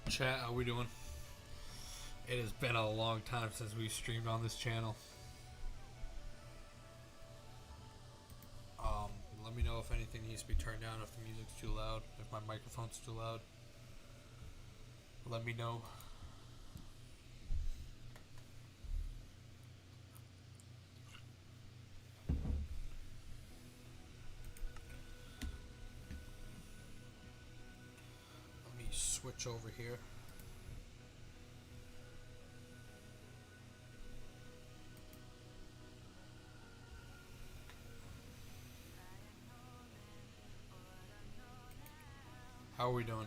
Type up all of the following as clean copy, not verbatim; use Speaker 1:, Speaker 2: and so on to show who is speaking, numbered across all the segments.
Speaker 1: Chat, how we doing? It has been a long time since we streamed on this channel. Um, Let me know if anything needs to be turned down, if the music's too loud, if my microphone's too loud. Let me know. Let me switch over here. How are we doing?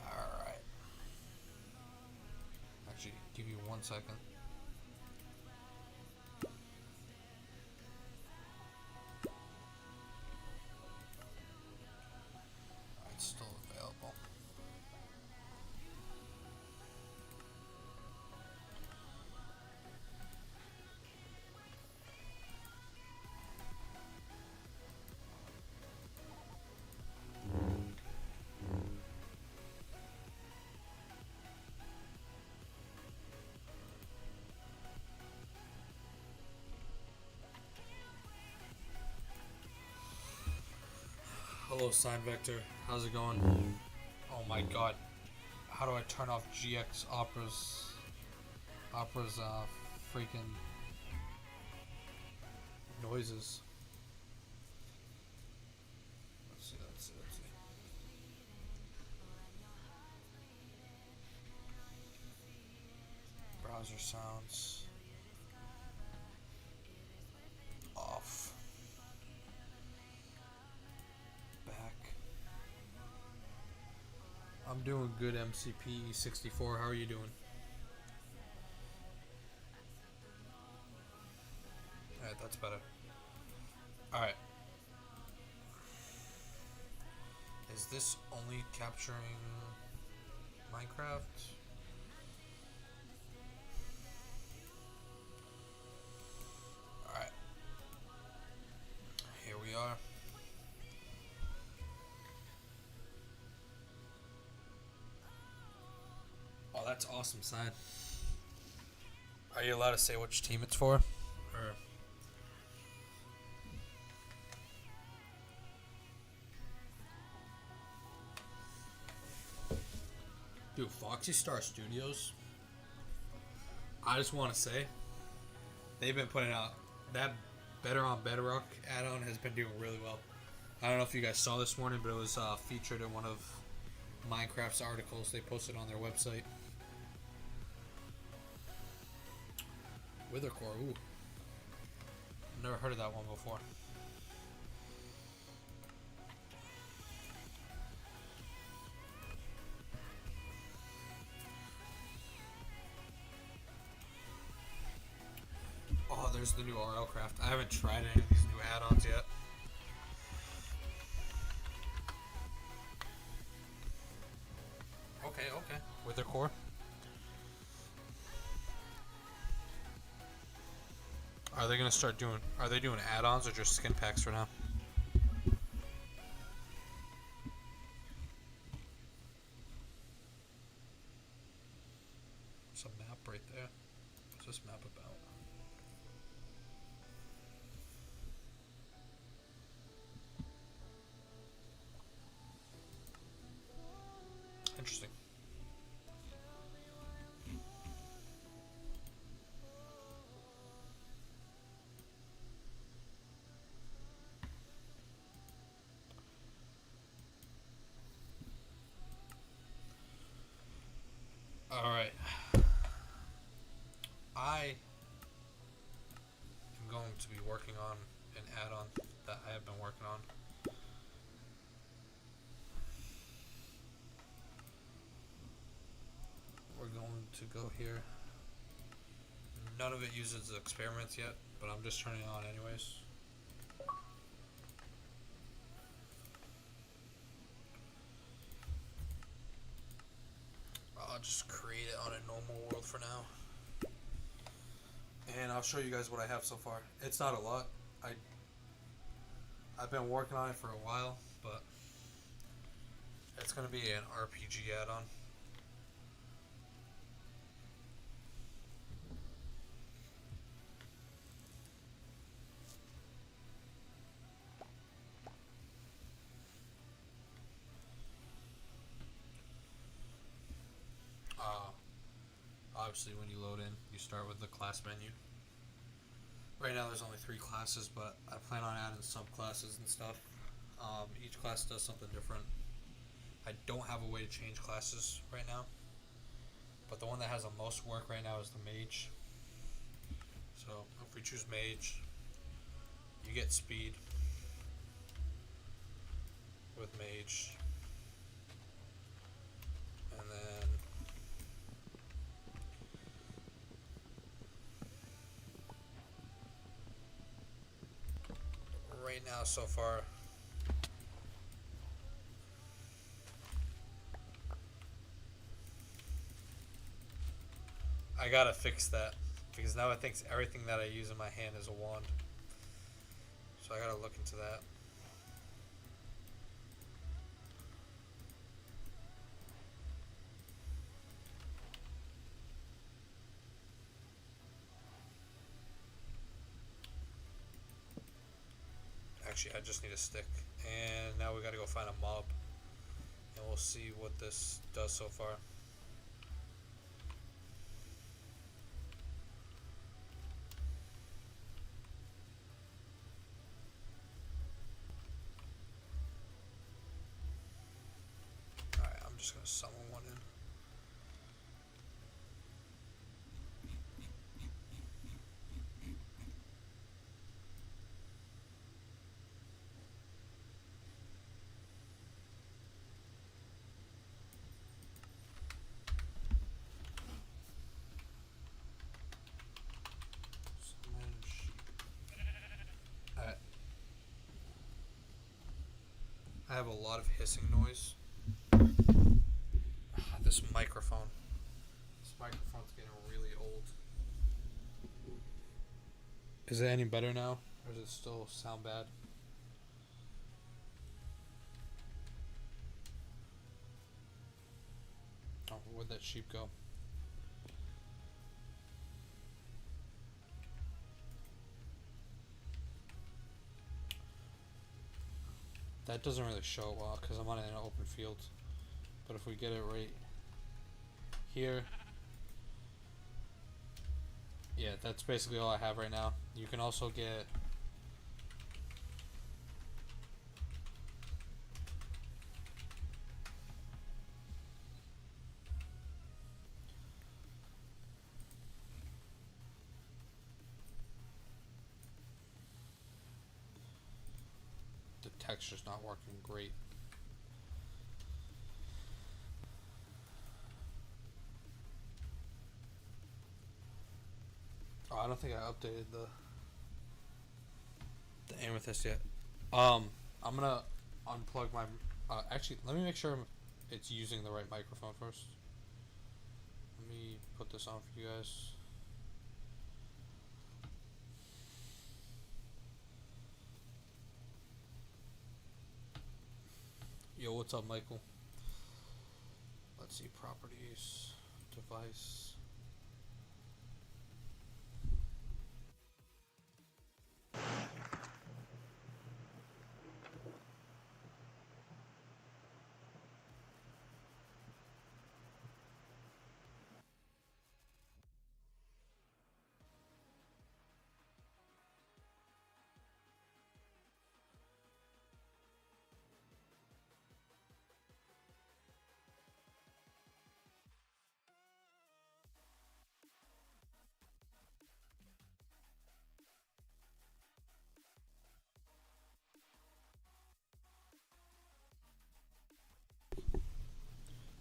Speaker 1: Alright. Actually, give you 1 second. It's still available. Hello, Sign Vector. How's it going? Oh my god. How do I turn off GX Opera's freaking noises? Let's see. Browser sounds off. Back. I'm doing good, MCP64. How are you doing? Alright, that's better. Alright. Is this only capturing Minecraft? Alright. Here we are. Oh, that's awesome, Sign. Are you allowed to say which team it's for? Or dude, Foxy Star Studios, I just want to say, they've been putting out that Better on Bedrock add-on has been doing really well. I don't know if you guys saw this morning, but it was featured in one of Minecraft's articles they posted on their website. Withercore, ooh. Never heard of that one before. Oh, there's the new RL Craft. I haven't tried any of these new add-ons yet. Okay. Withercore. Are they gonna start doing? Are they doing add-ons or just skin packs for now? There's a map right there. What's this map about? Interesting. Alright. I am going to be working on an add-on that I have been working on. We're going to go here. None of it uses experiments yet, but I'm just turning it on anyways. I'll just create it on a normal world for now. And I'll show you guys what I have so far. It's not a lot. I've been working on it for a while, but It's going to be an RPG add-on. Obviously, when you load in, you start with the class menu. Right now, there's only 3 classes, but I plan on adding subclasses and stuff. Each class does something different. I don't have a way to change classes right now, but the one that has the most work right now is the mage. So if we choose mage, you get speed with mage, and then right now so far I gotta fix that because now it thinks everything that I use in my hand is a wand, so I gotta look into that. Actually, I just need a stick, and now we gotta go find a mob, and we'll see what this does so far. Alright, I'm just gonna summon one in. Alright. I have a lot of hissing noise. This microphone's getting really old. Is it any better now? Or does it still sound bad? Oh, where'd that sheep go? That doesn't really show well because I'm on an open field. But if we get it right here, yeah, that's basically all I have right now. You can also get the texture's not working great. Oh, I don't think I updated the amethyst yet. I'm gonna unplug my. Actually, let me make sure it's using the right microphone first. Let me put this on for you guys. Yo, what's up, Michael? Let's see, properties, device.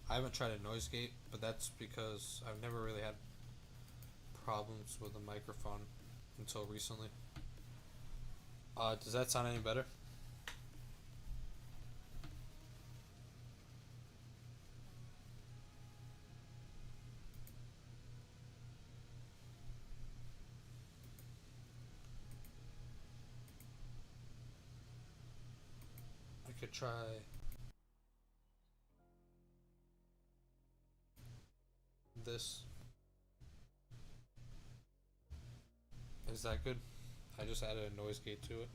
Speaker 1: I haven't tried a noise gate, but that's because I've never really had problems with the microphone until recently. Does that sound any better? I could try. this. Is that good? I just added a noise gate to it.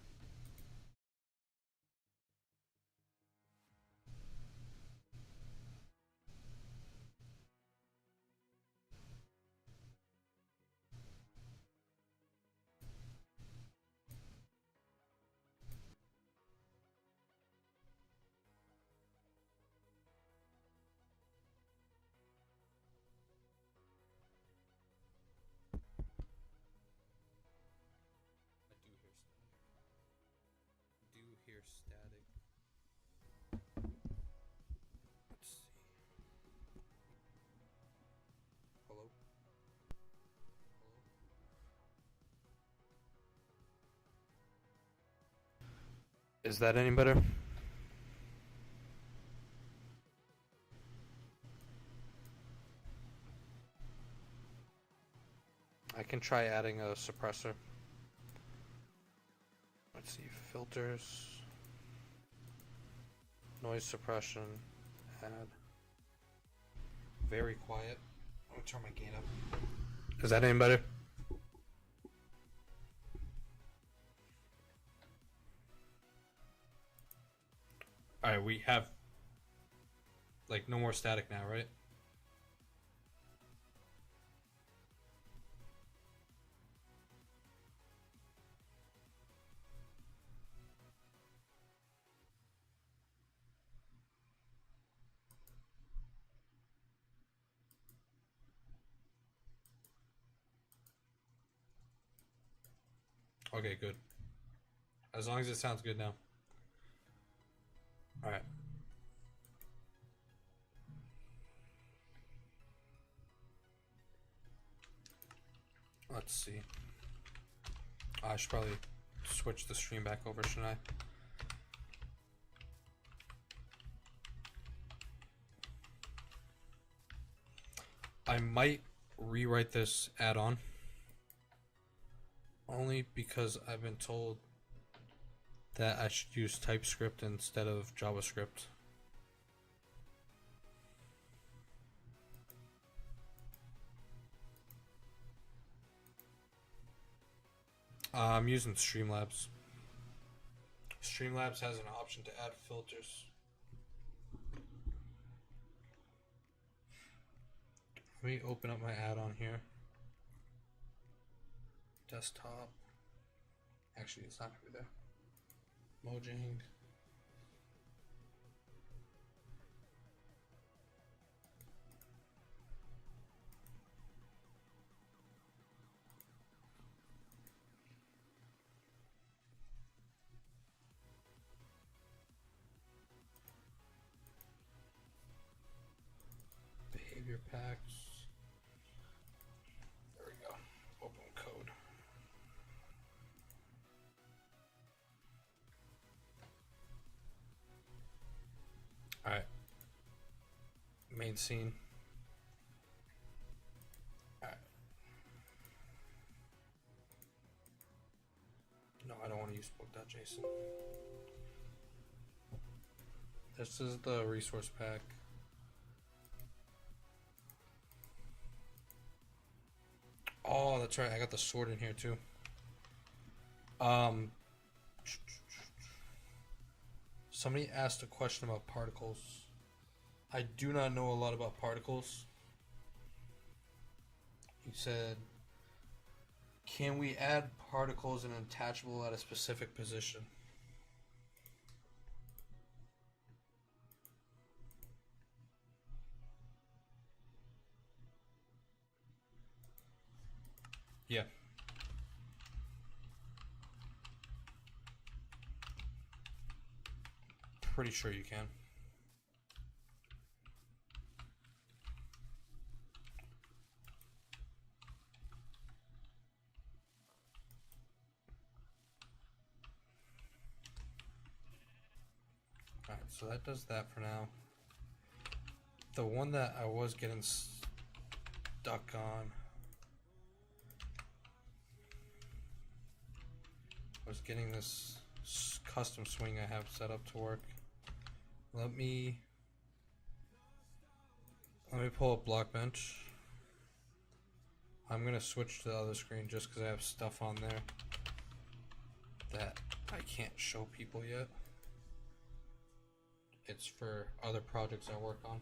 Speaker 1: I do hear static. Let's see. Hello? Hello? Is that any better? I can try adding a suppressor. Let's see, filters, noise suppression, add. Very quiet. Let me turn my gain up. Is that any better? Alright, we have like no more static now, right? Okay, good. As long as it sounds good now. Alright. Let's see. I should probably switch the stream back over, shouldn't I? I might rewrite this add-on. Only because I've been told that I should use TypeScript instead of JavaScript. I'm using Streamlabs. Streamlabs has an option to add filters. Let me open up my add-on here. Desktop. Actually, it's not gonna be there. Mojang. Behavior packs. There we go. Open code. Alright. Main scene. Alright. No, I don't want to use book.json. This is the resource pack. Oh, that's right. I got the sword in here too. Somebody asked a question about particles. I do not know a lot about particles. He said, can we add particles in an attachable at a specific position? Yeah. Pretty sure you can. Alright, so that does that for now. The one that I was getting stuck on was getting this custom swing I have set up to work. Let me pull up Blockbench. I'm gonna switch to the other screen just because I have stuff on there that I can't show people yet. It's for other projects I work on.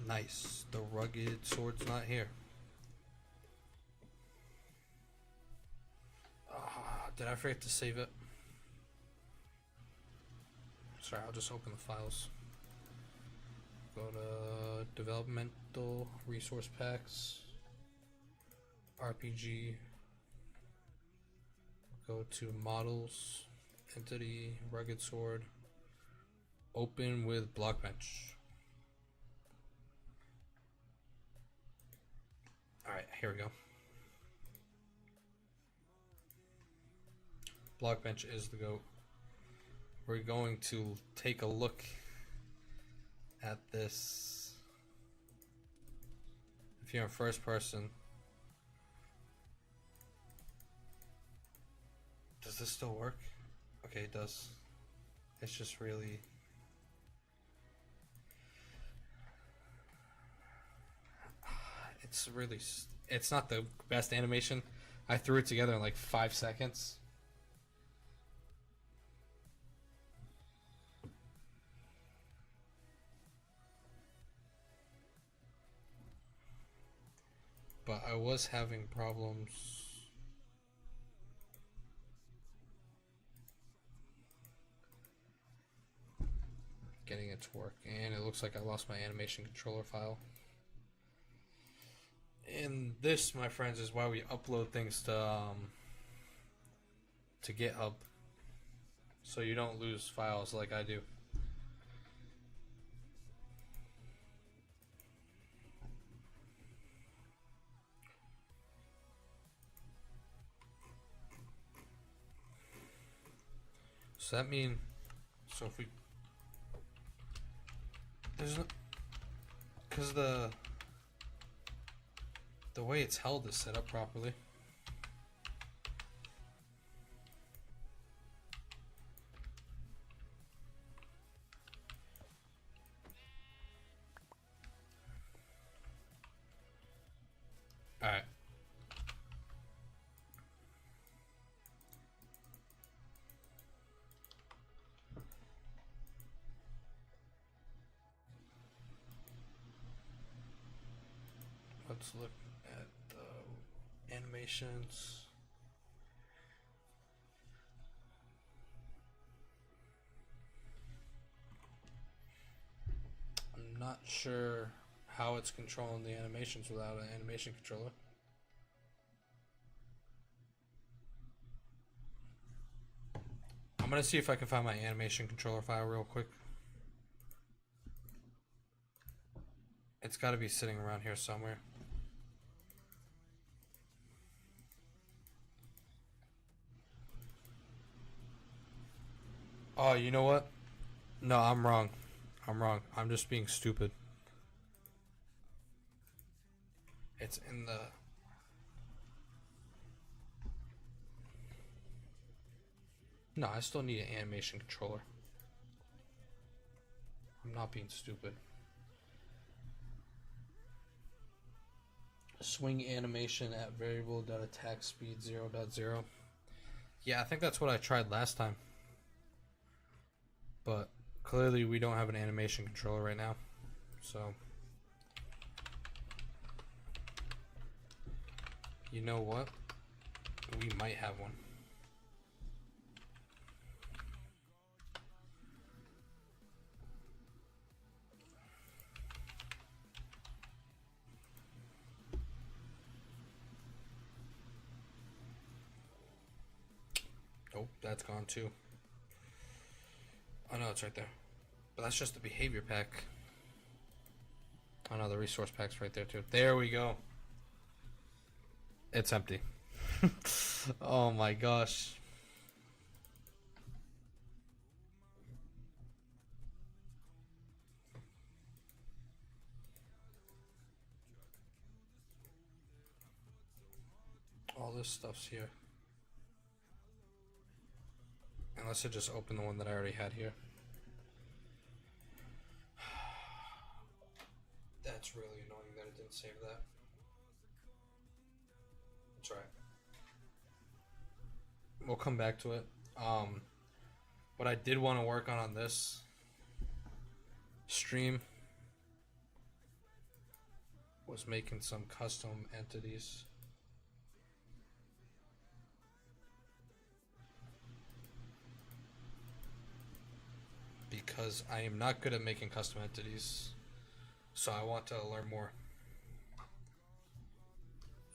Speaker 1: Nice. The rugged sword's not here. Did I forget to save it? Sorry, I'll just open the files. Go to developmental resource packs, RPG. Go to models, entity, rugged sword. Open with blockbench. Alright, here we go. Blockbench is the GOAT. We're going to take a look at this. If you're in first person, does this still work? Okay, it does. It's just really... It's not the best animation. I threw it together in like 5 seconds. But I was having problems getting it to work, and it looks like I lost my animation controller file. And this, my friends, is why we upload things to GitHub, so you don't lose files like I do. So that means, so if we, there's no, because the way it's held is set up properly. All right. Let's look at the animations. I'm not sure how it's controlling the animations without an animation controller. I'm gonna see if I can find my animation controller file real quick. It's got to be sitting around here somewhere. Oh, you know what? No, I'm wrong. I'm wrong. I'm just being stupid. It's in the... No, I still need an animation controller. I'm not being stupid. Swing animation at variable.attack speed 0.0. Yeah, I think that's what I tried last time. But clearly we don't have an animation controller right now. So you know what? We might have one. Oh, that's gone too. Oh no, it's right there. But that's just the behavior pack. Oh no, the resource pack's right there too. There we go. It's empty. Oh my gosh. All this stuff's here.
Speaker 2: Unless I just open the one that I already had here. That's really annoying that it didn't save that. That's right. We'll come back to it. What I did want to work on this stream was making some custom entities. Because I am not good at making custom entities, so I want to learn more.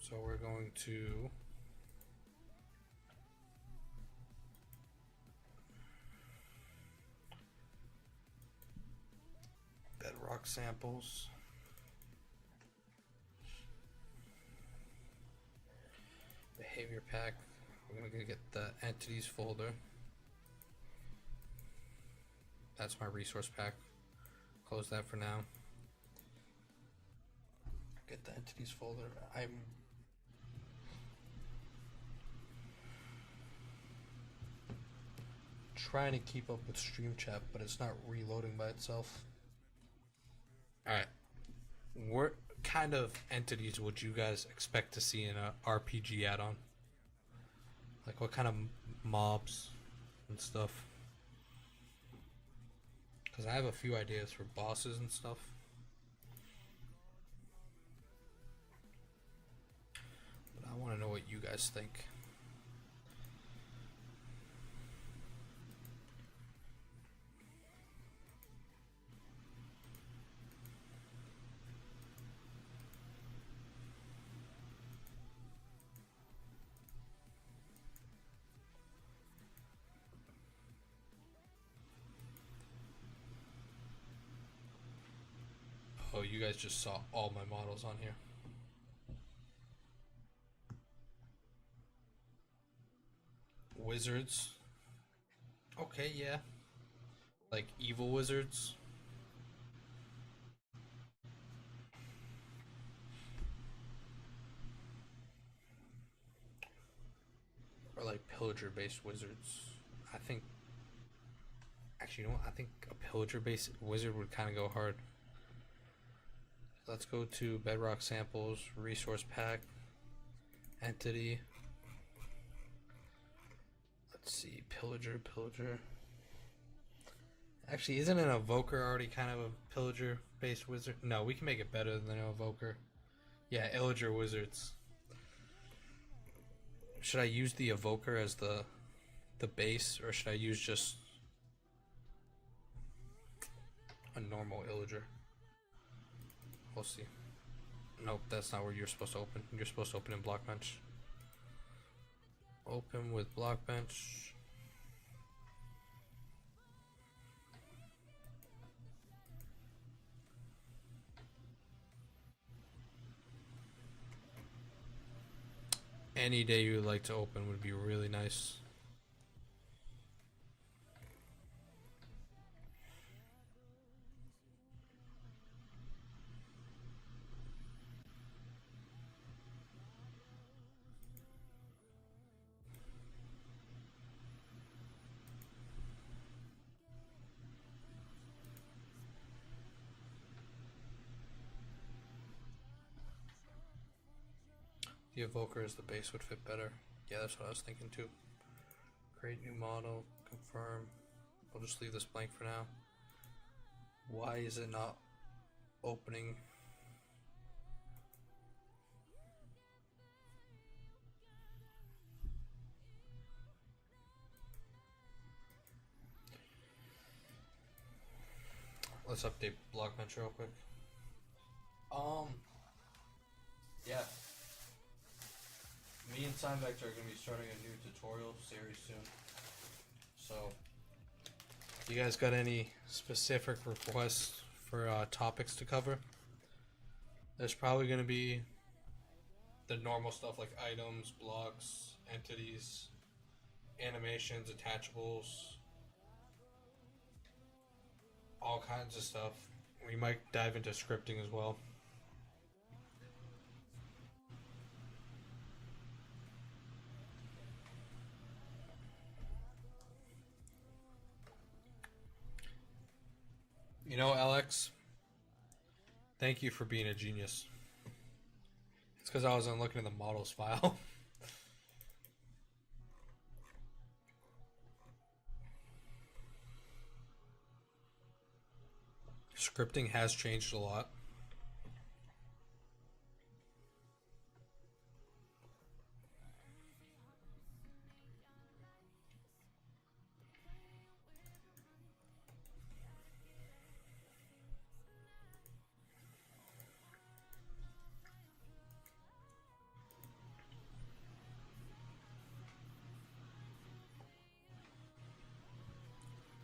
Speaker 2: So we're going to bedrock samples. Behavior pack. We're going to get the entities folder. That's my resource pack. Close that for now. Get the entities folder. I'm trying to keep up with stream chat, but it's not reloading by itself. Alright. What kind of entities would you guys expect to see in a RPG add-on? Like what kind of mobs and stuff? Because I have a few ideas for bosses and stuff. But I want to know what you guys think. Oh, you guys just saw all my models on here. Wizards. Okay, yeah. Like evil wizards. Or like pillager based wizards. I think. Actually, you know what? I think a pillager based wizard would kind of go hard. Let's go to bedrock samples, resource pack, entity. Let's see, pillager. Actually, isn't an evoker already kind of a pillager based wizard? No, we can make it better than an evoker. Yeah, illager wizards. Should I use the evoker as the base, or should I use just a normal illager? We'll see. Nope, that's not where you're supposed to open. You're supposed to open in Blockbench. Open with Blockbench. Any day you would like to open would be really nice. The evoker as the base would fit better. Yeah, that's what I was thinking too. Create new model, confirm. We'll just leave this blank for now. Why is it not opening? Let's update Blockbench real quick. Yeah. Me and Simevector are going to be starting a new tutorial series soon. So, you guys got any specific requests for topics to cover? There's probably going to be the normal stuff like items, blocks, entities, animations, attachables, all kinds of stuff. We might dive into scripting as well. You know, Alex, thank you for being a genius. It's because I wasn't looking in the models file. Scripting has changed a lot.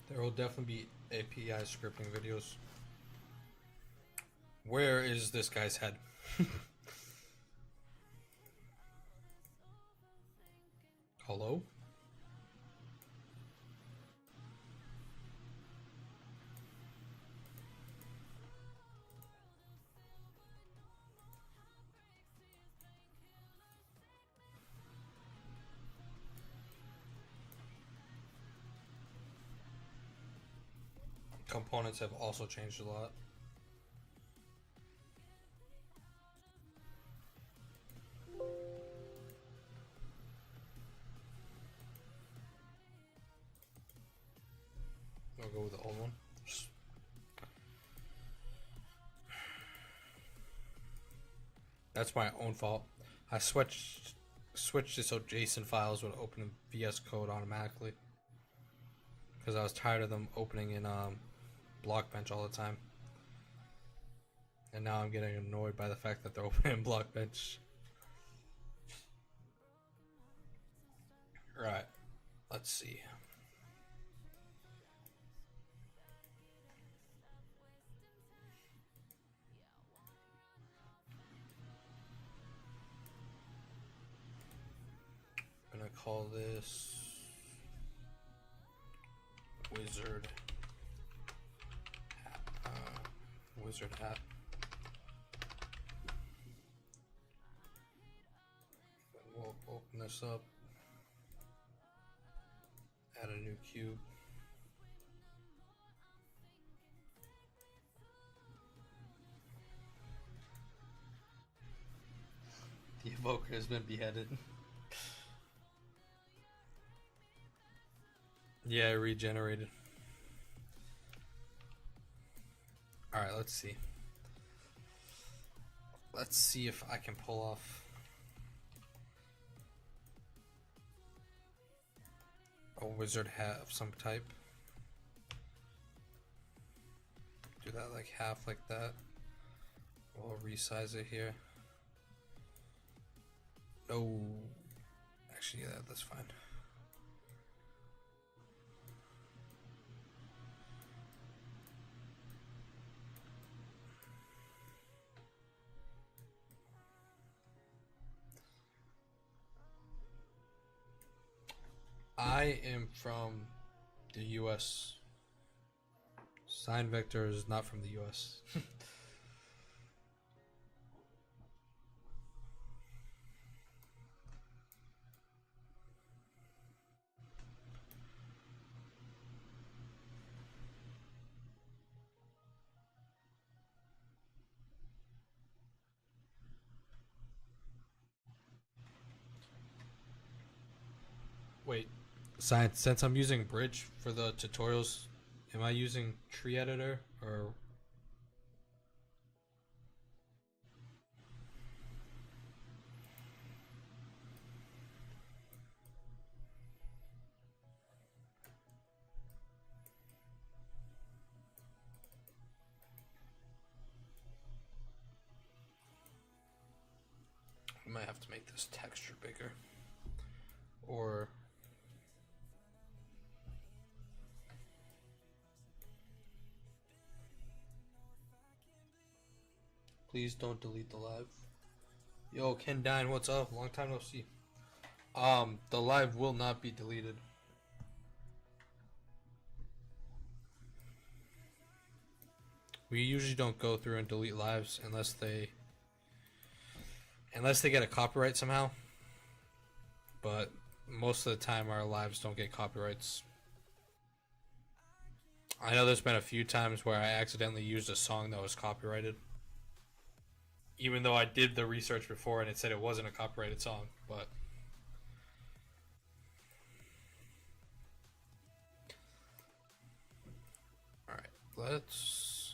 Speaker 2: There will definitely be API scripting videos. Where is this guy's head? Hello? Components have also changed a lot. I'll go with the old one. That's my own fault. I switched it so JSON files would open in VS Code automatically. Because I was tired of them opening in Blockbench all the time. And now I'm getting annoyed by the fact that they're opening in Blockbench. Right. Let's see. I'm gonna call this Wizard Hat. Wizard Hat. We'll open this up. Add a new cube. The evoker has been beheaded. Yeah, it regenerated. Alright, let's see. Let's see if I can pull off a wizard hat of some type. Do that like half like that. We'll resize it here. Oh, actually, yeah, that's fine. I am from the US. Sign vector is not from the US. Wait, science, since I'm using Bridge for the tutorials, am I using tree editor or I might have to make this texture bigger or please don't delete the live. Yo, Ken Dine, what's up? Long time no see. The live will not be deleted. We usually don't go through and delete lives unless they get a copyright somehow. But most of the time our lives don't get copyrights. I know there's been a few times where I accidentally used a song that was copyrighted. Even though I did the research before and it said it wasn't a copyrighted song, but alright, let's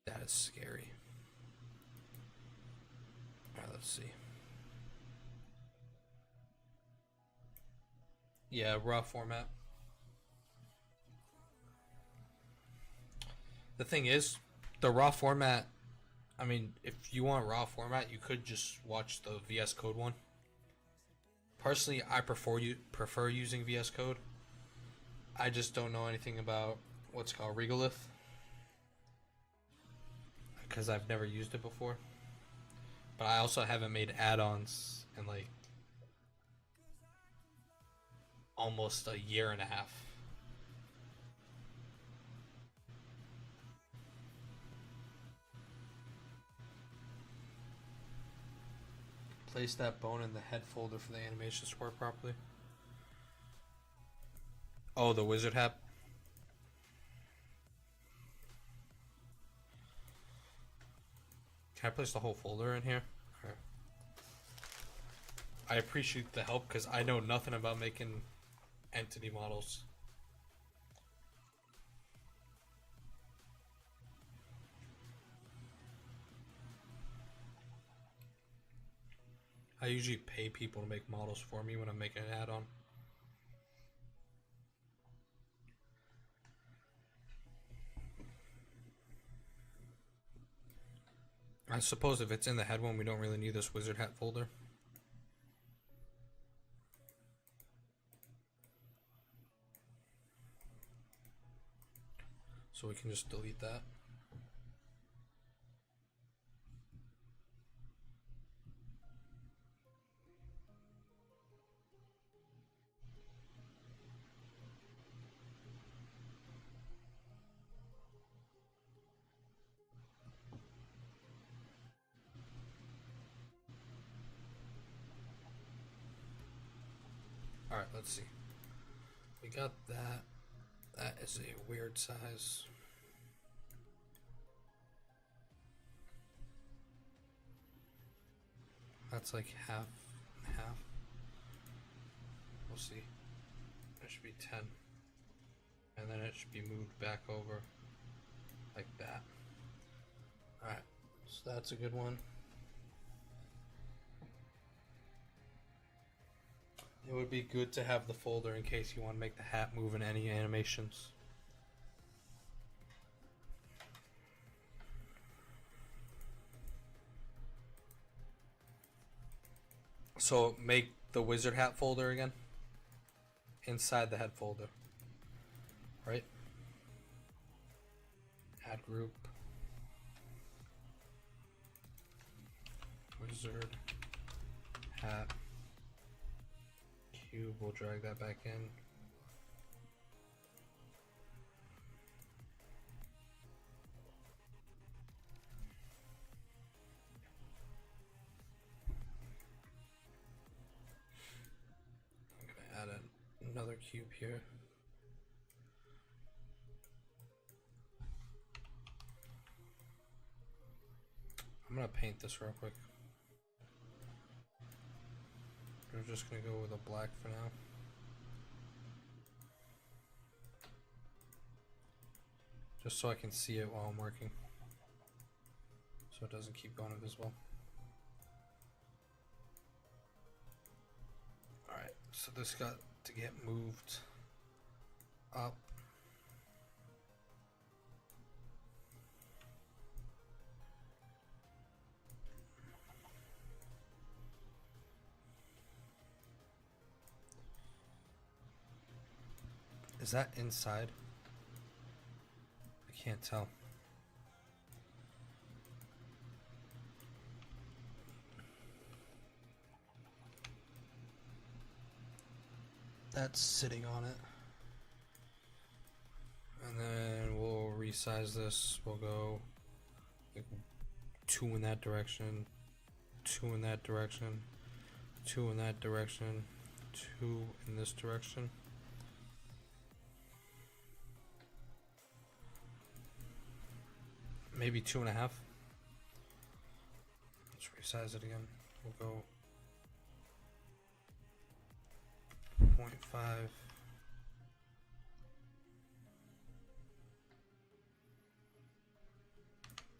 Speaker 2: that is scary. Alright, let's see. Yeah, raw format. The thing is, the raw format, I mean, if you want raw format, you could just watch the VS Code one. Personally, I prefer using VS Code. I just don't know anything about what's called Regolith because I've never used it before. But I also haven't made add-ons in like almost a year and a half. Place that bone in the head folder for the animations to work properly. Oh, the wizard hat. Can I place the whole folder in here? Okay. I appreciate the help because I know nothing about making entity models. I usually pay people to make models for me when I'm making an add-on. I suppose if it's in the head one, we don't really need this wizard hat folder. So we can just delete that. Alright, let's see. We got that. That is a weird size. That's like half and half. We'll see. It should be 10. And then it should be moved back over like that. Alright, so that's a good one. It would be good to have the folder in case you want to make the hat move in any animations. So make the wizard hat folder again inside the head folder, right? Add group, wizard hat cube. We'll drag that back in. I'm gonna add another cube here. I'm gonna paint this real quick. We're just gonna go with a black for now. Just so I can see it while I'm working. So it doesn't keep going invisible. Alright, so this got to get moved up. Is that inside? I can't tell. That's sitting on it. And then we'll resize this. We'll go like 2 in that direction, 2 in that direction, 2 in that direction, 2 in this direction. Maybe 2.5. Let's resize it again. We'll go 0.5.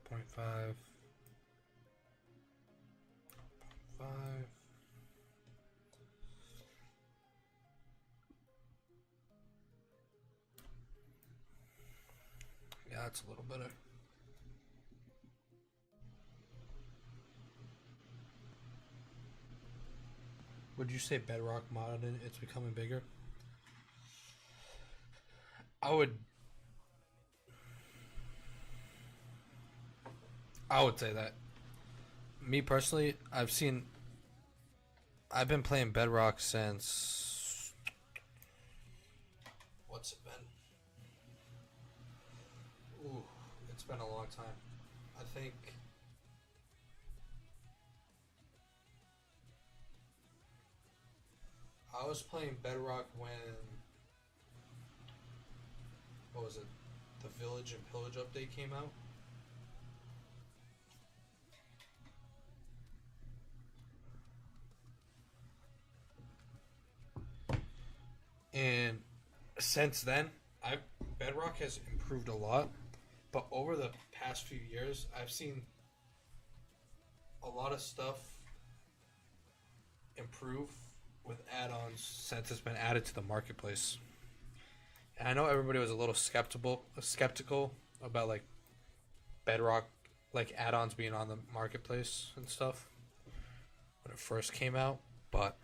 Speaker 2: 0.5. 5. Yeah, that's a little better. Would you say Bedrock modded it's becoming bigger? I would say that. Me personally, I've been playing Bedrock since, what's it been? Ooh, it's been a long time. I think I was playing Bedrock when, what was it? The Village and Pillage update came out. And since then, Bedrock has improved a lot. But over the past few years, I've seen a lot of stuff improve with add-ons since it's been added to the marketplace. And I know everybody was a little skeptical about like Bedrock, like add-ons being on the marketplace and stuff when it first came out, but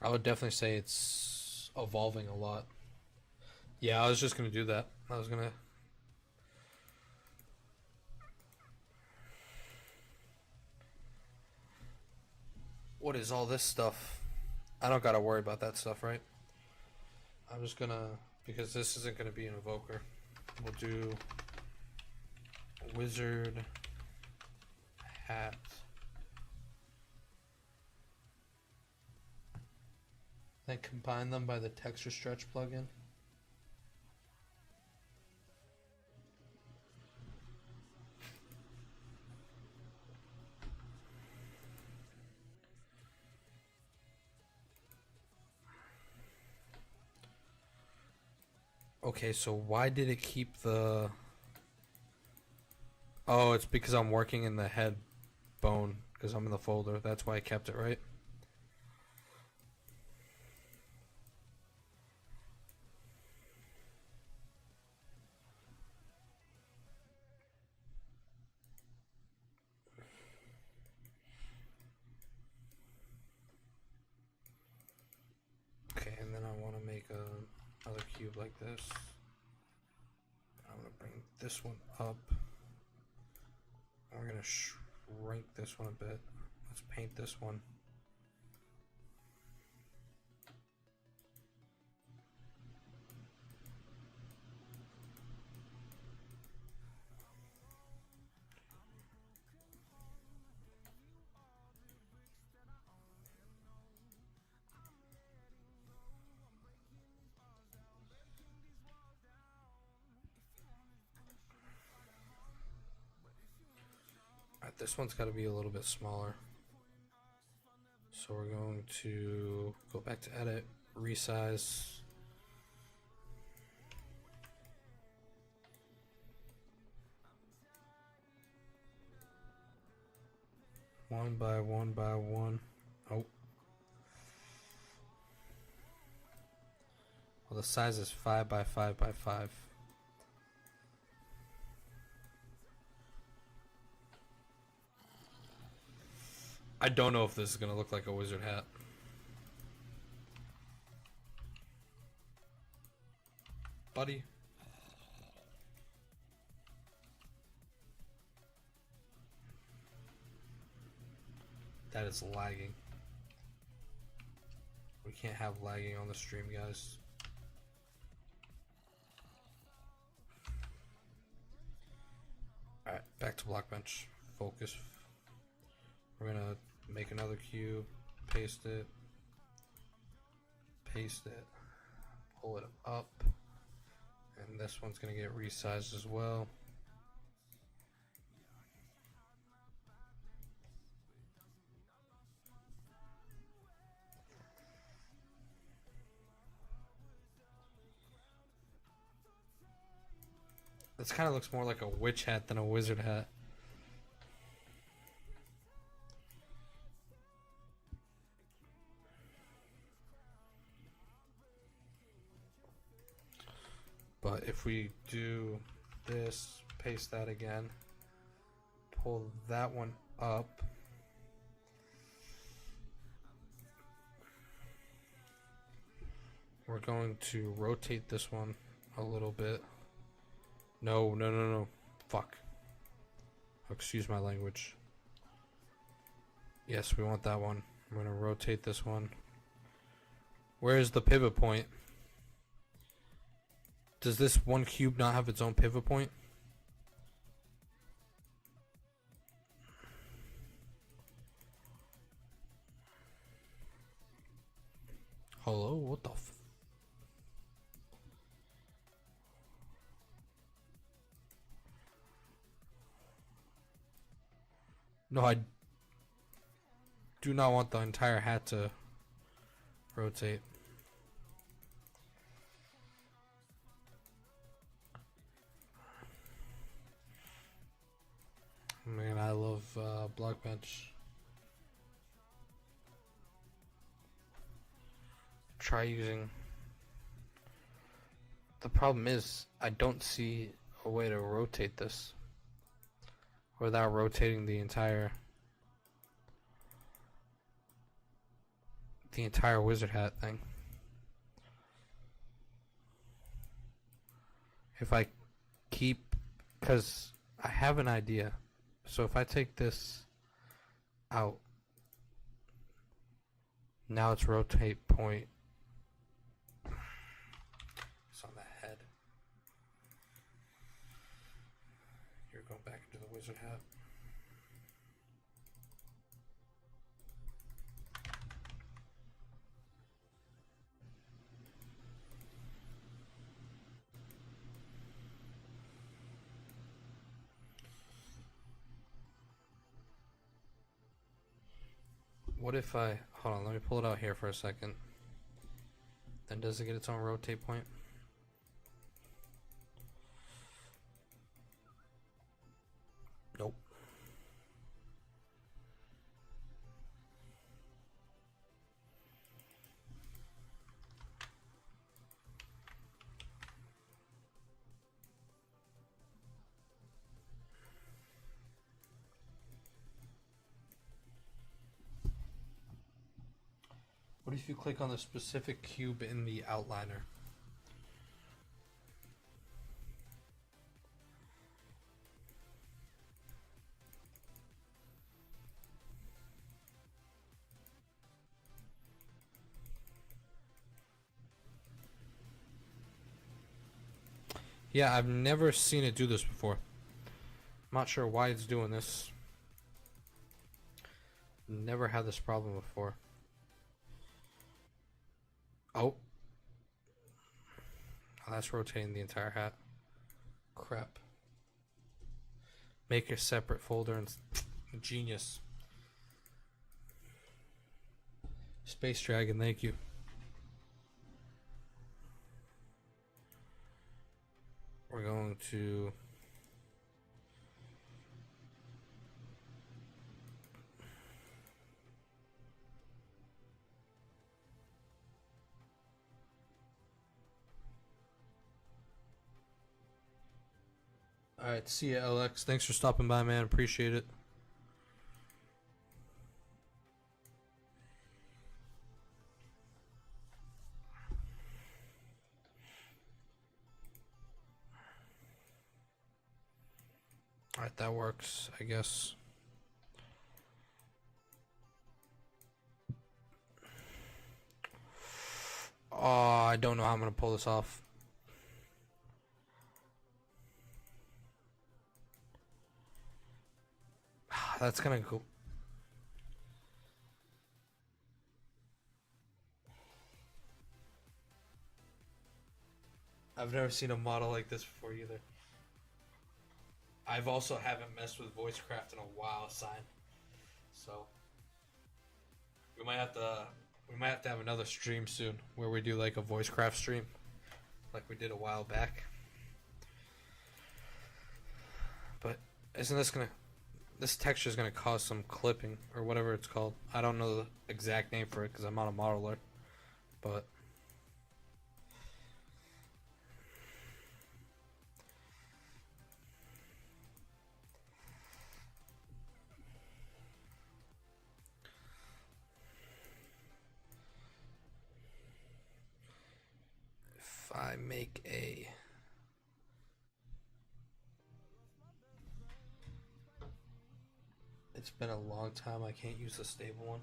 Speaker 2: I would definitely say it's evolving a lot. Yeah, I was just gonna do that. What is all this stuff? I don't gotta worry about that stuff, right? I'm just gonna, because this isn't gonna be an evoker, we'll do wizard hat. Then combine them by the texture stretch plugin. Okay, so why did it keep the... Oh, it's because I'm working in the head bone, because I'm in the folder. That's why I kept it, right? Okay, and then I want to make another cube like this. I'm going to bring this one up. We're going to shrink this one a bit. Let's paint this one. Alright, this one's got to be a little bit smaller. So we're going to go back to edit, resize. One by one by one. Oh. Well, the size is 5 by 5 by 5. I don't know if this is going to look like a wizard hat. Buddy. That is lagging. We can't have lagging on the stream, guys. Back to block bench. Focus. We're gonna make another cube, paste it, pull it up, and this one's gonna get resized as well. This kind of looks more like a witch hat than a wizard hat. But if we do this, paste that again, pull that one up, we're going to rotate this one a little bit. No. Fuck. Excuse my language. Yes, we want that one. I'm going to rotate this one. Where's the pivot point? Does this one cube not have its own pivot point? Hello? What the f... No, I do not want the entire hat to rotate. Man, I love block bench. Try using... The problem is, I don't see a way to rotate this without rotating the entire wizard hat thing. If I keep... Because I have an idea. So if I take this out, now it's rotate point. It's on the head. You're going back into the wizard hat. What if I... Hold on, let me pull it out here for a second. Then does it get its own rotate point? Nope. What if you click on the specific cube in the outliner? Yeah, I've never seen it do this before. I'm not sure why it's doing this. Never had this problem before. Oh. Oh, that's rotating the entire hat. Crap. Make a separate folder and... Genius. Space Dragon, thank you. We're going to... Alright, see ya, LX. Thanks for stopping by, man. Appreciate it. Alright, that works, I guess. Oh, I don't know how I'm going to pull this off. That's kind of cool. I've never seen a model like this before either. I've also haven't messed with voicecraft in a while, sign. So we might have to have another stream soon where we do like a voicecraft stream, like we did a while back. But isn't this texture is gonna cause some clipping or whatever it's called? I don't know the exact name for it because I'm not a modeler, but. If I make a It's been a long time I can't use a stable one.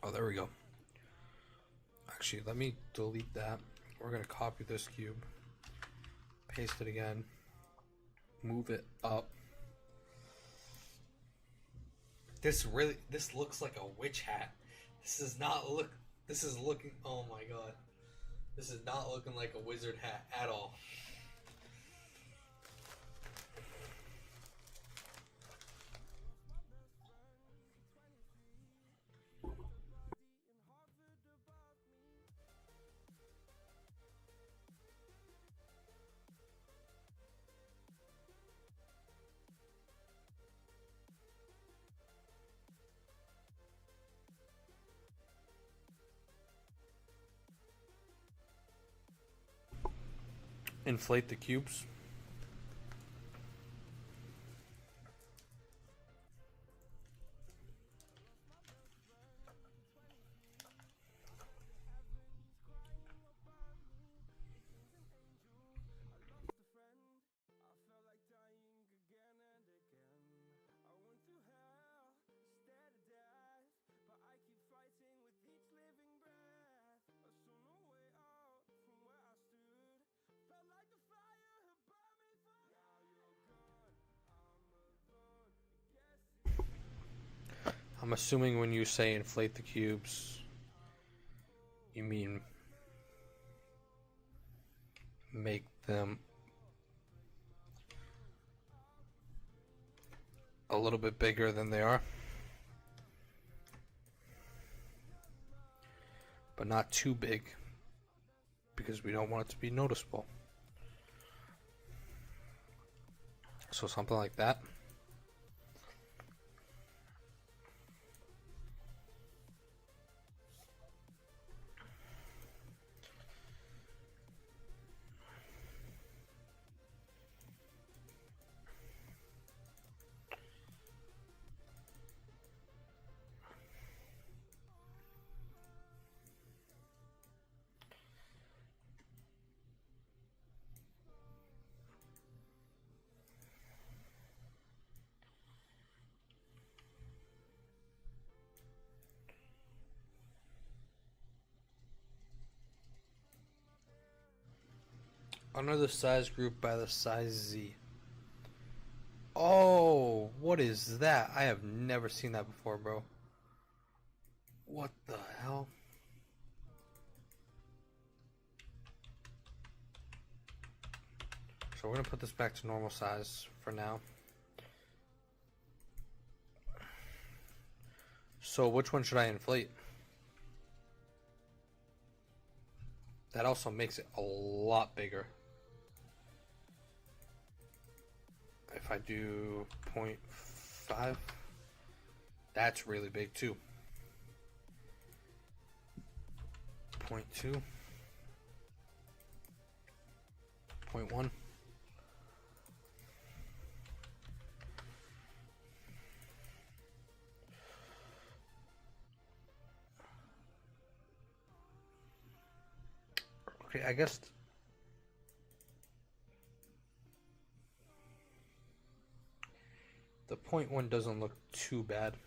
Speaker 2: Oh, there we go. Actually, let me delete that. We're going to copy this cube, paste it again, move it up. This looks like a witch hat. This is looking, oh my god. This is not looking like a wizard hat at all. Inflate the cubes. I'm assuming when you say inflate the cubes, you mean make them a little bit bigger than they are, but not too big because we don't want it to be noticeable. So something like that. Under the size group by the size Z. Oh, what is that? I have never seen that before, bro. What the hell? So we're gonna put this back to normal size for now. So which one should I inflate? That also makes it a lot bigger. If I do 0.5, that's really big too. 0.2, 0.1. Okay, I guess The point one doesn't look too bad.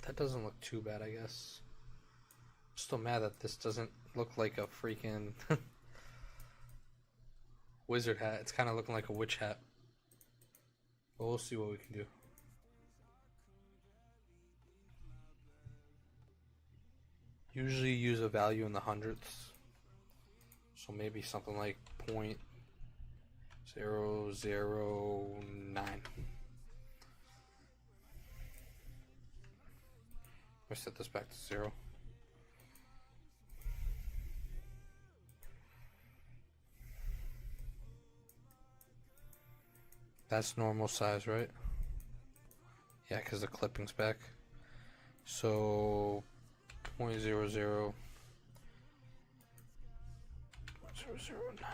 Speaker 2: That doesn't look too bad, I guess. I'm still mad that this doesn't look like a freaking wizard hat. It's kind of looking like a witch hat. But we'll see what we can do. Usually use a value in the hundredths. So maybe something like 0.009. I set this back to 0. That's normal size, right? Yeah, because the clipping's back. So 0.00. 0.009.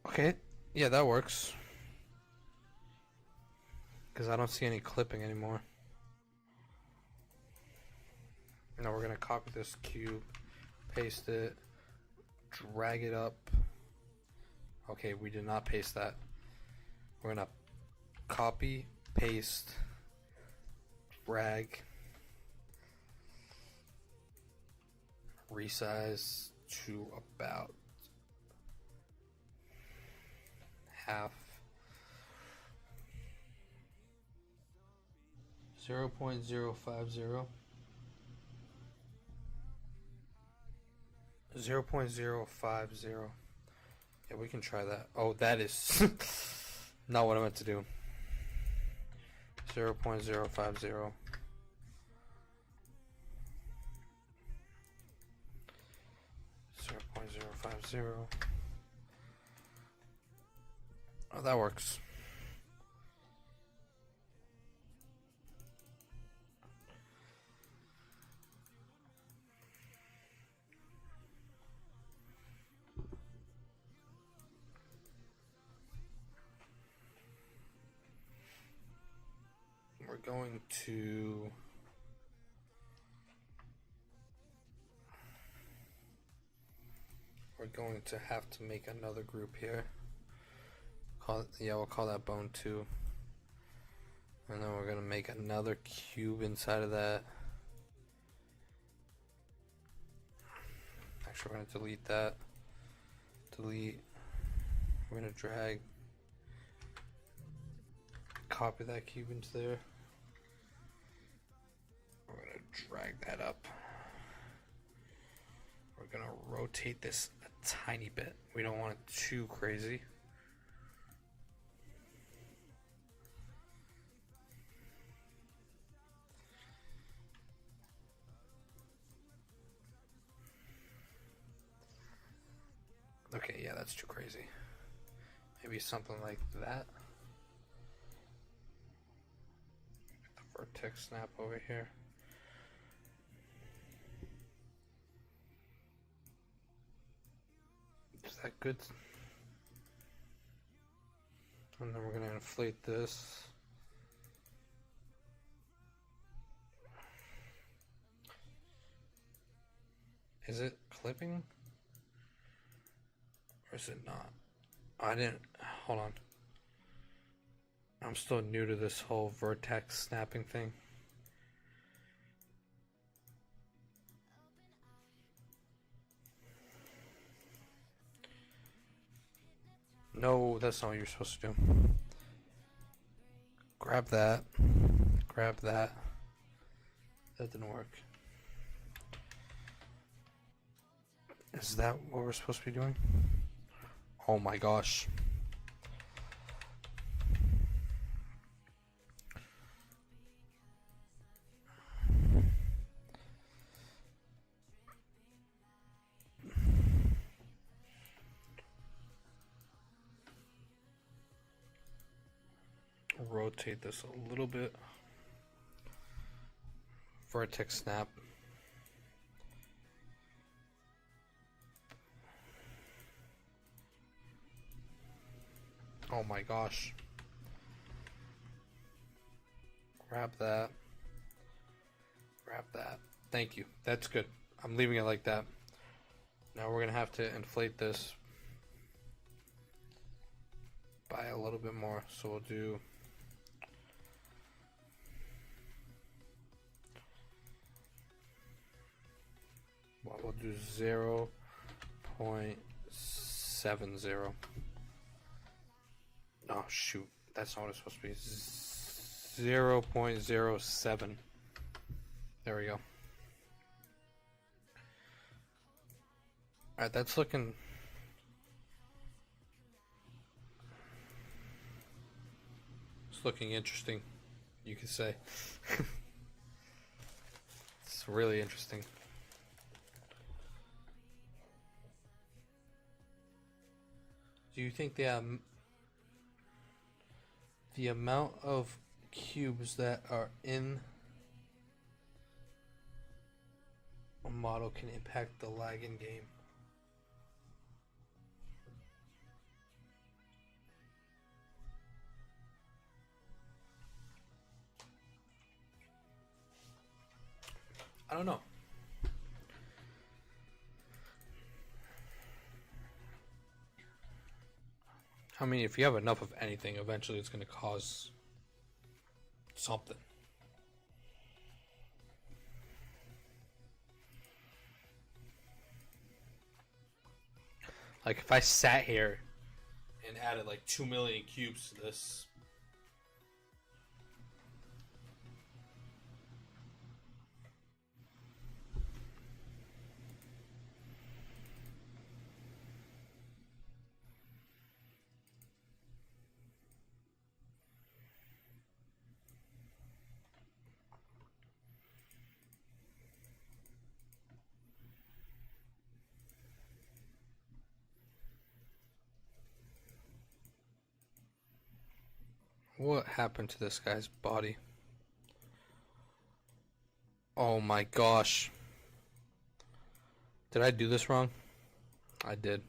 Speaker 2: Okay, yeah, that works. Because I don't see any clipping anymore. Now we're going to copy this cube, paste it, drag it up. Okay, we did not paste that. We're going to copy, paste, drag, resize to about half. 0.050. 0.050. Yeah, we can try that. Oh, that is not what I meant to do. 0.050. 0.050. Oh, that works. We're going to have to make another group here. We'll call that bone 2. And then we're going to make another cube inside of that. Actually, we're going to delete that. Delete. We're going to drag. Copy that cube into there. We're going to drag that up. We're going to rotate this a tiny bit. We don't want it too crazy. Okay, yeah, that's too crazy. Maybe something like that. The vertex snap over here. Is that good? And then we're going to inflate this. Is it clipping? Or is it not? Hold on. I'm still new to this whole vertex snapping thing. No, that's not what you're supposed to do. Grab that. Grab that. That didn't work. Is that what we're supposed to be doing? Oh my gosh. Rotate this a little bit. Vertex snap. Oh my gosh. Grab that. Grab that. Thank you. That's good. I'm leaving it like that. Now we're going to have to inflate this by a little bit more. So we'll do... Well, we'll do 0.70. Oh, shoot. That's not what it's supposed to be. 0.07. There we go. Alright, that's looking... It's looking interesting, you could say. It's really interesting. Do you think the amount of cubes that are in a model can impact the lag in game? I don't know. I mean, if you have enough of anything, eventually it's going to cause something. Like if I sat here and added like 2 million cubes to this, what happened to this guy's body? Oh my gosh. Did I do this wrong? I did.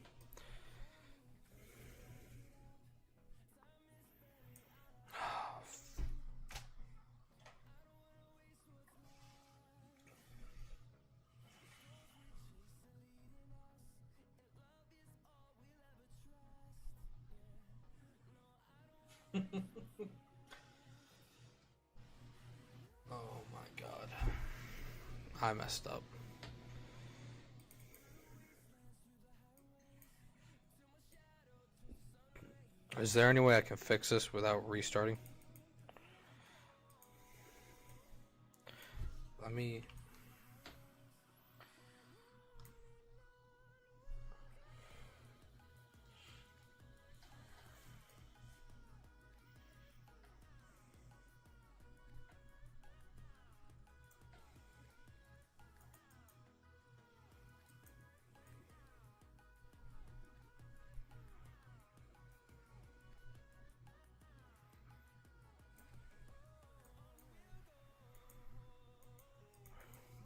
Speaker 2: Oh my god. I messed up. Is there any way I can fix this without restarting? Let me...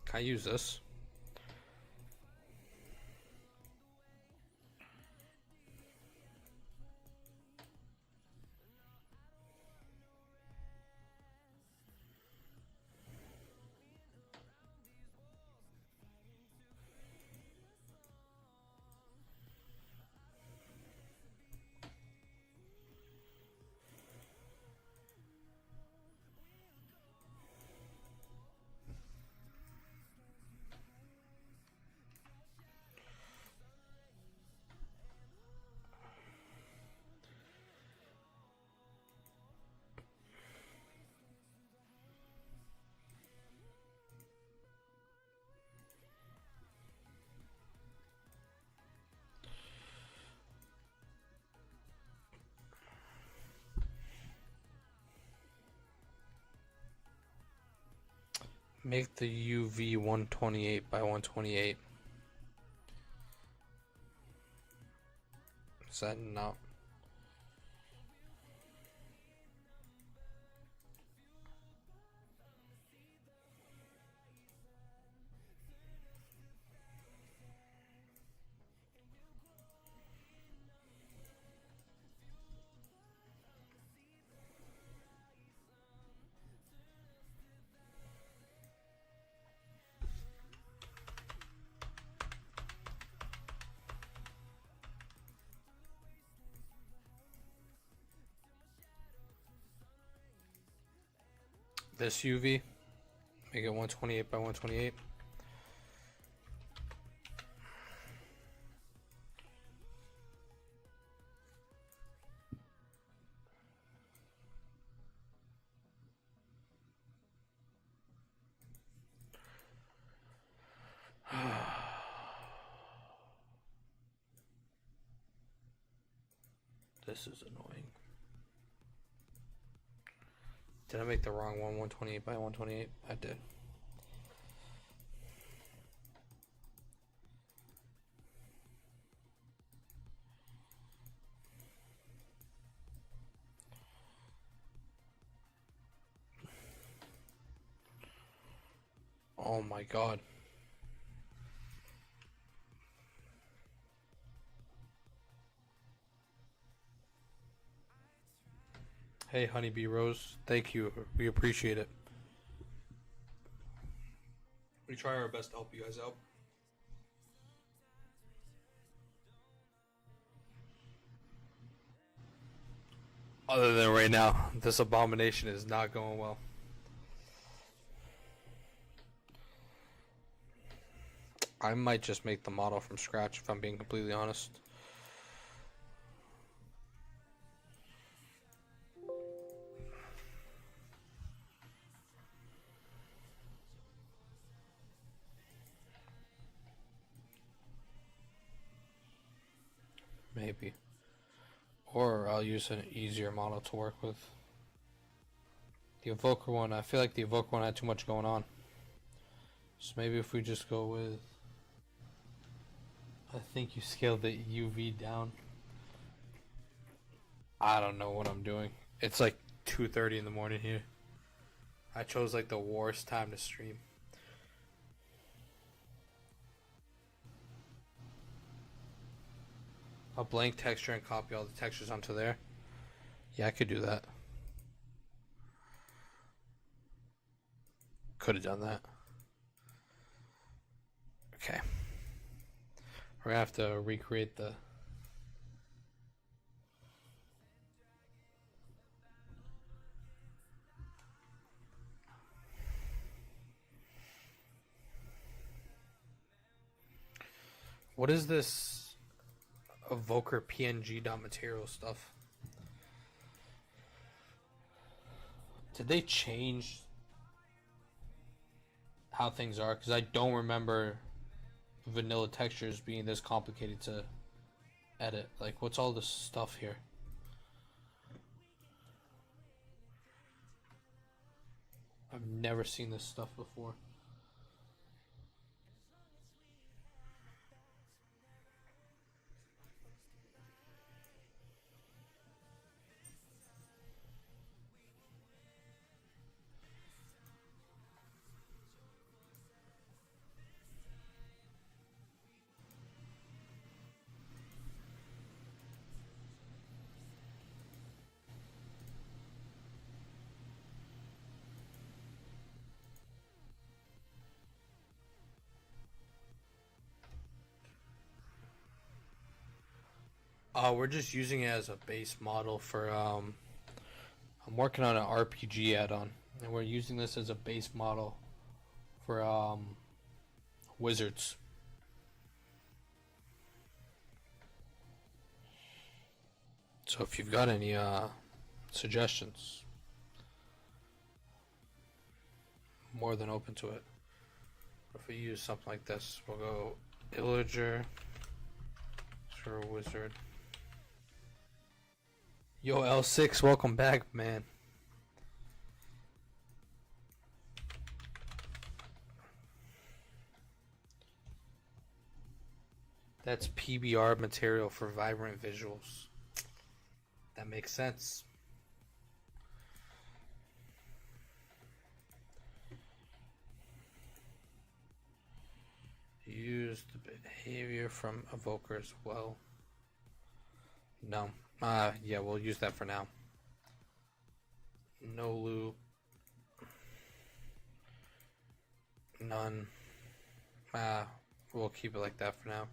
Speaker 2: Can I use this? Make the UV 128 by 128. Is that not? this UV, make it 128 by 128. This is annoying. Did I make the wrong one? 128 by 128? I did. Oh my god. Hey, Honeybee Rose. Thank you. We appreciate it. We try our best to help you guys out. Other than right now, this abomination is not going well. I might just make the model from scratch if I'm being completely honest. Maybe. Or I'll use an easier model to work with. The Evoker one, I feel like the Evoker one had too much going on. So maybe if we just go with... I think you scaled the UV down. I don't know what I'm doing. It's like 2:30 in the morning here. I chose like the worst time to stream. A blank texture and copy all the textures onto there. Yeah, I could do that. Could have done that. Okay. We're gonna have to recreate the... What is this Evoker PNG.material stuff? Did they change how things are? Because I don't remember vanilla textures being this complicated to edit. Like, what's all this stuff here? I've never seen this stuff before. We're just using it as a base model for, I'm working on an RPG add-on, and we're using this as a base model for, wizards. So if you've got any, suggestions, more than open to it. If we use something like this, we'll go Illager for wizard. Yo, L6, welcome back, man. That's PBR material for vibrant visuals. That makes sense. Use the behavior from Evoker as well. No. Yeah, we'll use that for now. No loop. None. We'll keep it like that for now.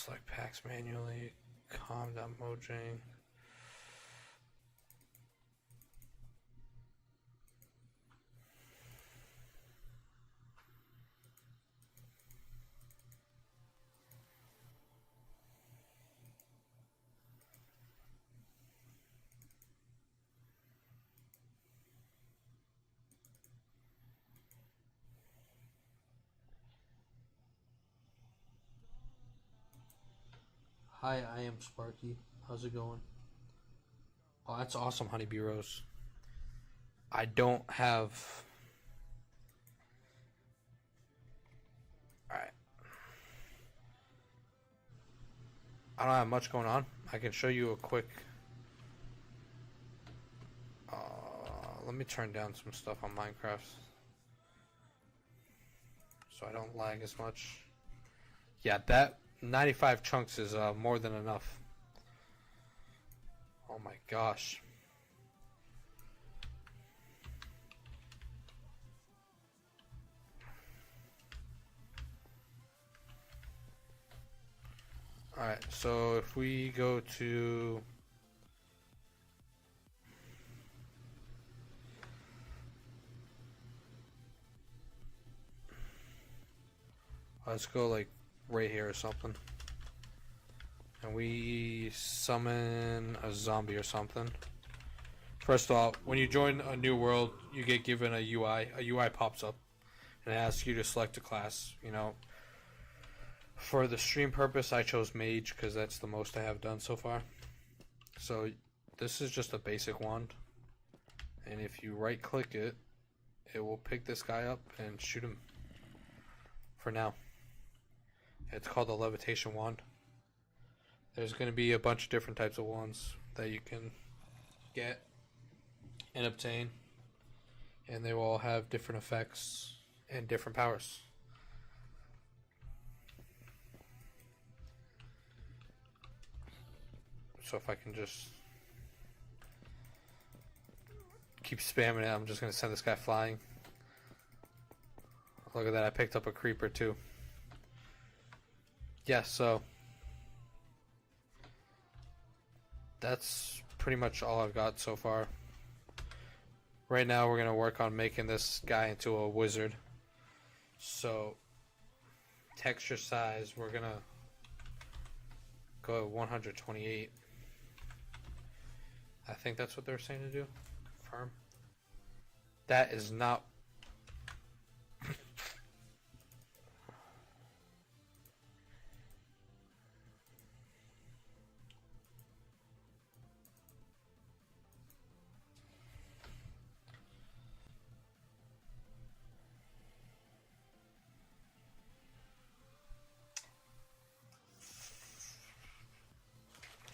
Speaker 2: Select packs manually. Calm down Mojang. Hi, I am Sparky. How's it going? Oh, that's awesome, Honeybee Rose. I don't have... Alright. I don't have much going on. I can show you a quick... let me turn down some stuff on Minecraft so I don't lag as much. Yeah, that 95 chunks is more than enough. Oh my gosh. Alright, so if we go to... Let's go like right here or something. And we summon a zombie or something. First of all, when you join a new world, you get given a UI. A UI pops up and it asks you to select a class. You know, for the stream purpose, I chose Mage because that's the most I have done so far. So this is just a basic wand. And if you right click it, it will pick this guy up and shoot him. For now. It's called the levitation wand. There's going to be a bunch of different types of wands that you can get and obtain. And they will all have different effects and different powers. So if I can just keep spamming it, I'm just going to send this guy flying. Look at that, I picked up a creeper too. Yeah, so that's pretty much all I've got so far. Right now we're going to work on making this guy into a wizard. So texture size, we're going to go at 128. I think that's what they're saying to do. Confirm. That is not...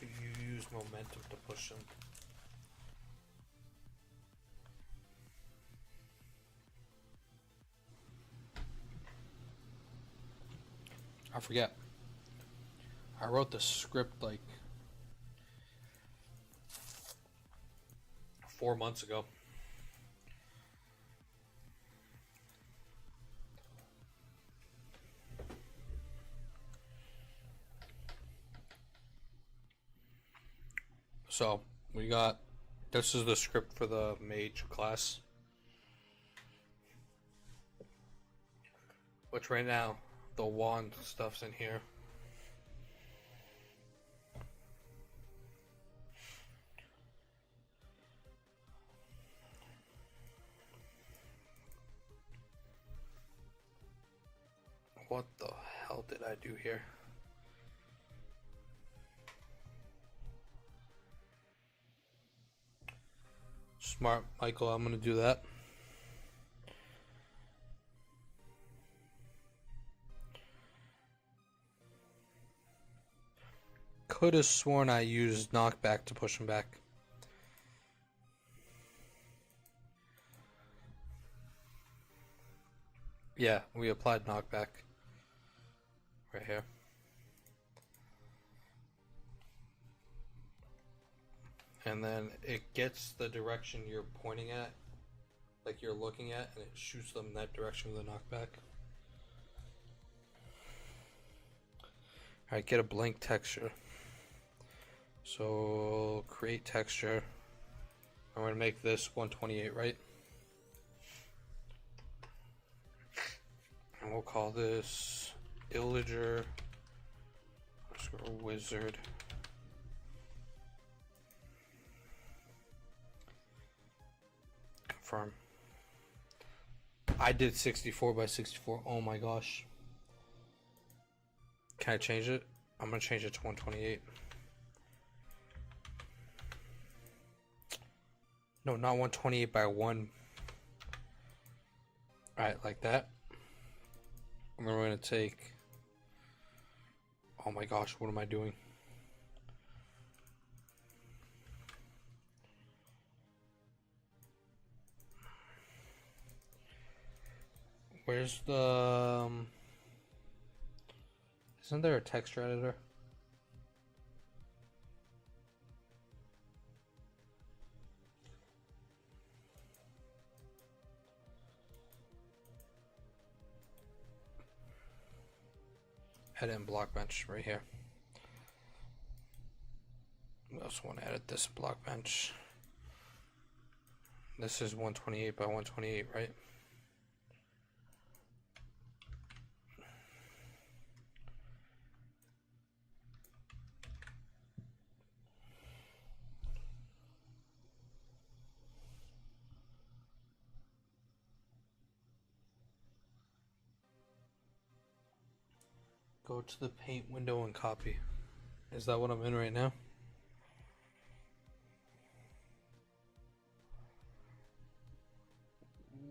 Speaker 2: You use momentum to push them. I forget. I wrote the script like 4 months ago. So we got, this is the script for the mage class, which right now the wand stuff's in here. What the hell did I do here? Smart, Michael, I'm gonna do that. Could have sworn I used knockback to push him back. Yeah, we applied knockback. Right here. And then it gets the direction you're pointing at, like you're looking at, and it shoots them in that direction with a knockback. Alright, get a blank texture. So create texture. I'm going to make this 128, right? And we'll call this Illager wizard. Confirm. I did 64 by 64. Oh my gosh. Can I change it? I'm going to change it to 128. No, not 128 by 1. Alright, like that. And then we're going to take... Oh my gosh, what am I doing? Where's the... Isn't there a texture editor? Edit and block bench right here. We also want to edit this block bench. This is 128 by 128, right? Go to the paint window and copy. Is that what I'm in right now?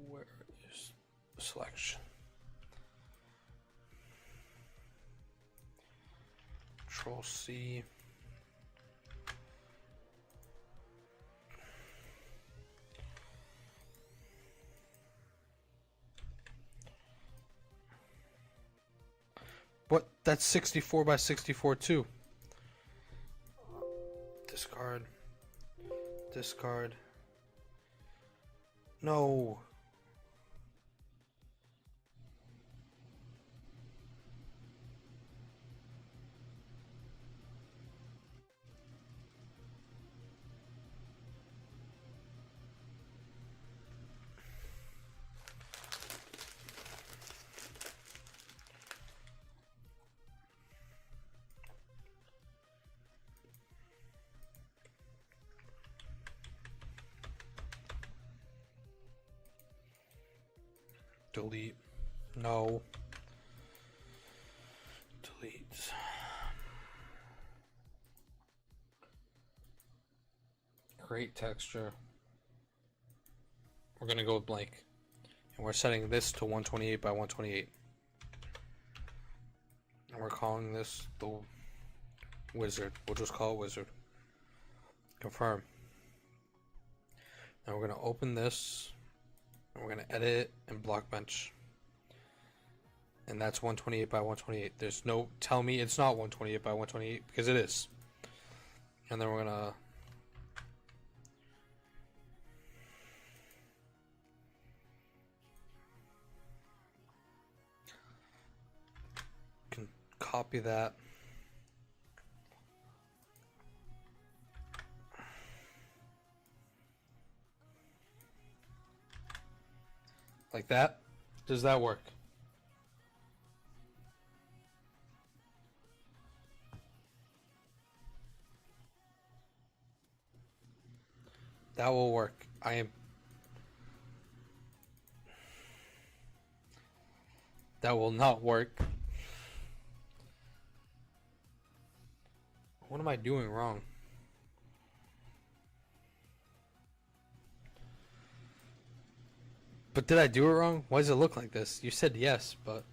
Speaker 2: Where is the selection? Control C. What? That's 64 by 64 too. Discard. Discard. No. Delete. No. Delete. Create texture. We're going to go with blank. And we're setting this to 128 by 128. And we're calling this the wizard. We'll just call it wizard. Confirm. Now we're going to open this. And we're going to edit it and block bench. And that's 128 by 128. There's no... Tell me it's not 128 by 128. Because it is. And then we're going to... Copy that. Like that? Does that work? That will work. That will not work. What am I doing wrong? But did I do it wrong? Why does it look like this? You said yes, but...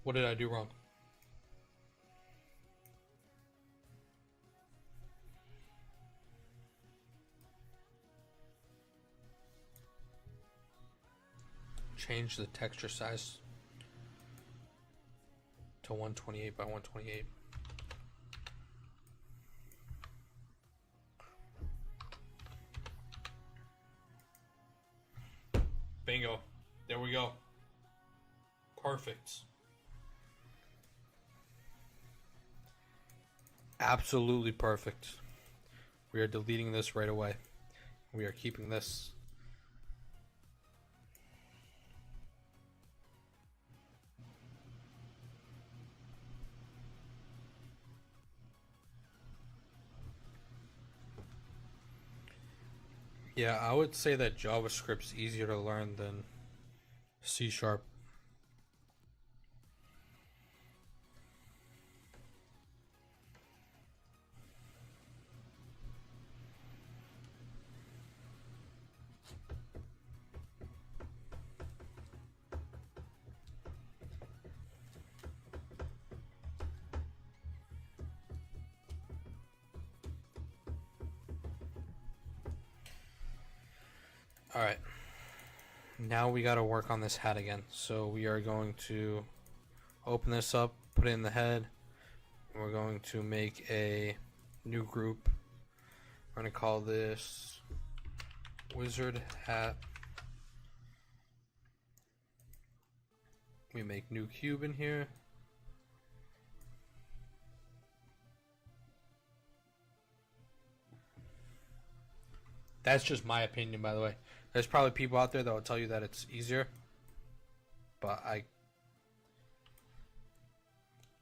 Speaker 2: What did I do wrong? Change the texture size to 128 by 128. Bingo. There we go. Perfect. Absolutely perfect. We are deleting this right away. We are keeping this. Yeah, I would say that JavaScript's easier to learn than C Sharp. Alright. Now we gotta work on this hat again. So we are going to open this up, put it in the head. We're going to make a new group. We're going to call this Wizard Hat. We make new cube in here. That's just my opinion, by the way. There's probably people out there that will tell you that it's easier. But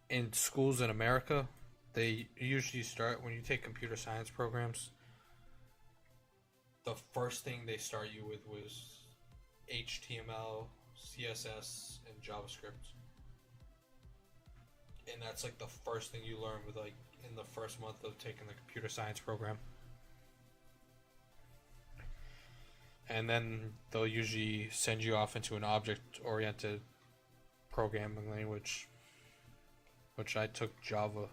Speaker 2: in schools in America, they usually start, when you take computer science programs, the first thing they start you with was HTML, CSS, and JavaScript. And that's like the first thing you learn with, like, in the first month of taking the computer science program. And then they'll usually send you off into an object-oriented programming language, which I took Java.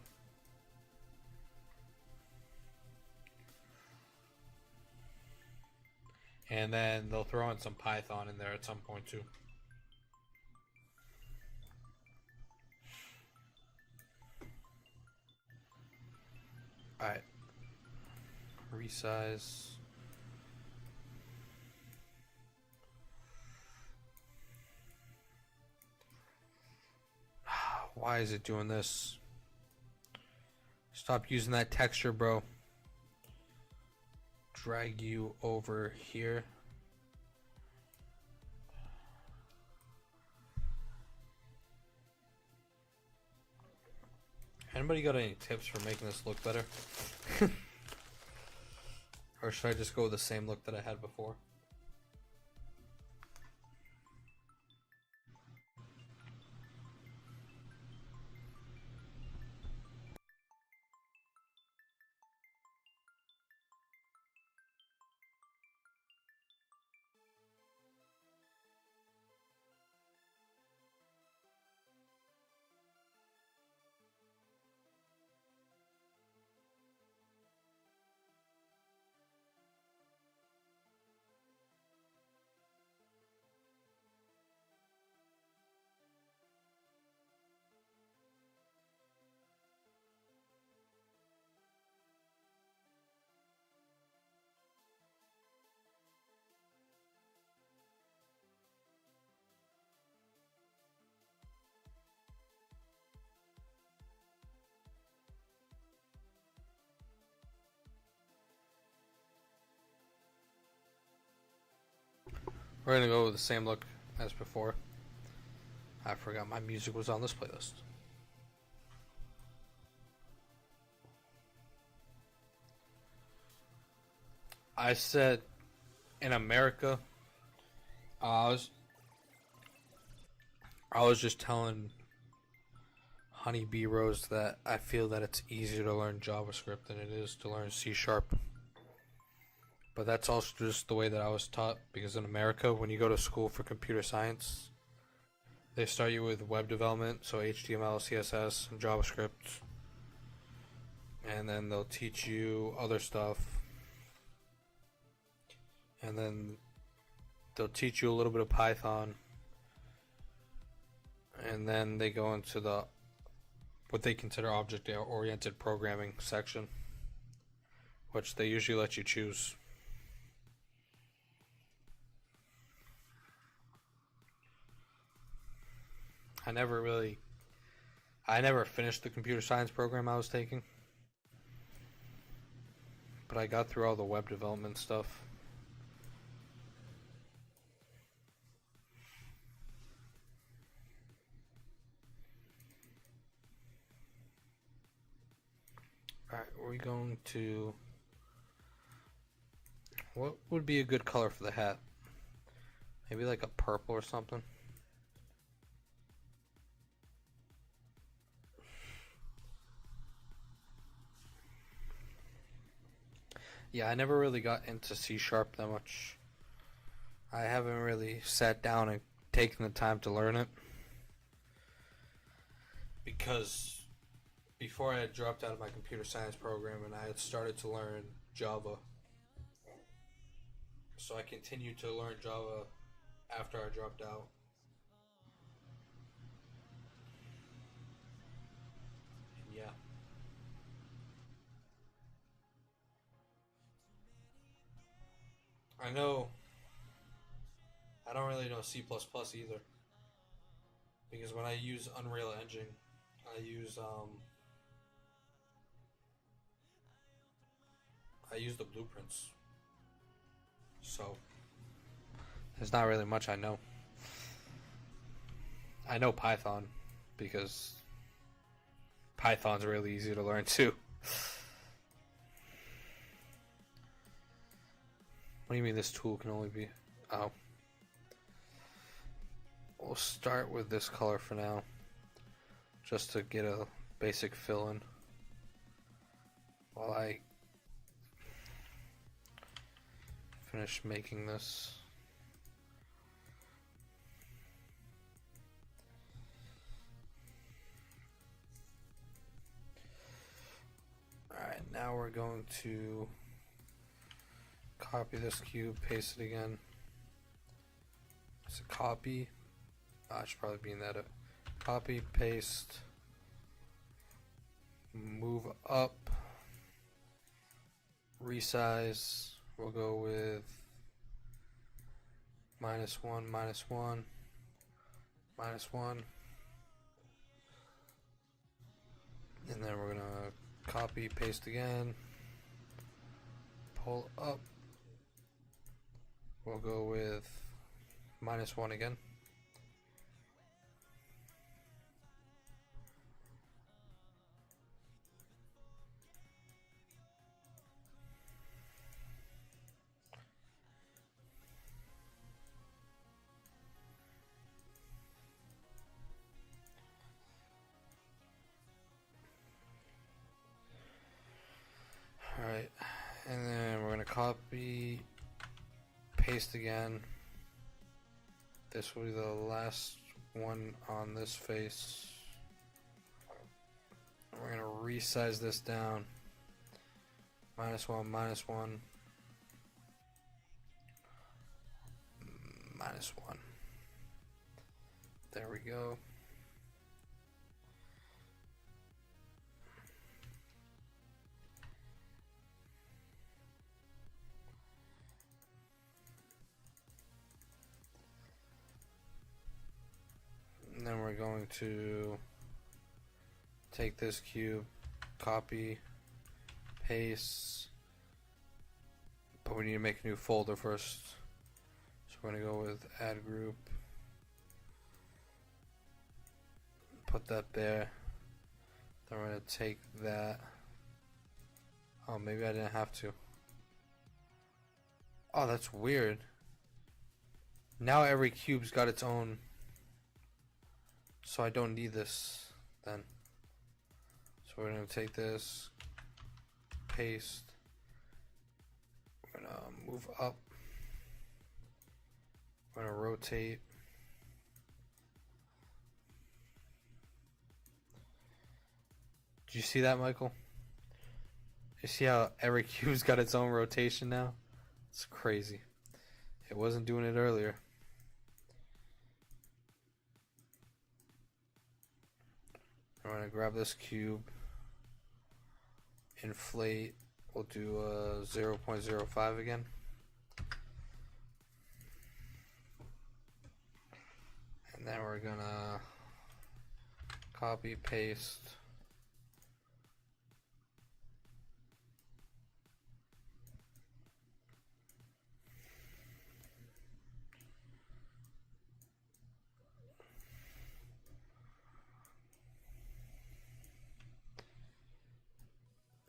Speaker 2: And then they'll throw in some Python in there at some point too. Alright. Resize. Why is it doing this? Stop using that texture, bro. Drag you over here. Anybody got any tips for making this look better? Or should I just go with the same look that I had before? We're gonna go with the same look as before. I forgot my music was on this playlist. I said in America, I was just telling Honey Bee Rose that I feel that it's easier to learn JavaScript than it is to learn C Sharp. But that's also just the way that I was taught, because in America, when you go to school for computer science, They start you with web development, so HTML, CSS, and JavaScript. And then they'll teach you other stuff. And then they'll teach you a little bit of Python. And then they go into the what they consider object-oriented programming section, which they usually let you choose. I never finished the computer science program I was taking, but I got through all the web development stuff. Alright, we're going to... What would be a good color for the hat? Maybe like a purple or something? Yeah, I never really got into C# that much. I haven't really sat down and taken the time to learn it. Because before I had dropped out of my computer science program and I had started to learn Java. So I continued to learn Java after I dropped out. And yeah. I don't really know C++ either. Because when I use Unreal Engine, I use the blueprints. So there's not really much I know. I know Python because Python's really easy to learn too. What do you mean this tool can only be... Oh. We'll start with this color for now, just to get a basic fill in while I finish making this. Alright, now we're going to copy this cube, paste it again. It's a copy. I should probably be in that. Copy, paste, move up, resize. We'll go with -1, -1, -1. And then we're gonna copy, paste again, pull up. We'll go with -1 again. Alright, and then we're going to copy, paste again. This will be the last one on this face. We're going to resize this down. -1, -1, -1. There we go. And then we're going to take this cube, copy, paste, but we need to make a new folder first. So we're going to go with add group, put that there. Then we're going to take that. Oh, maybe I didn't have to. Oh, that's weird. Now every cube's got its own. So I don't need this then. So we're going to take this, paste, we're going to move up, we're going to rotate, Do you see that, Michael? You see how every cube's got its own rotation now? It's crazy. It wasn't doing it earlier. I'm going to grab this cube, inflate, we'll do 0.05 again. And then we're going to copy, paste.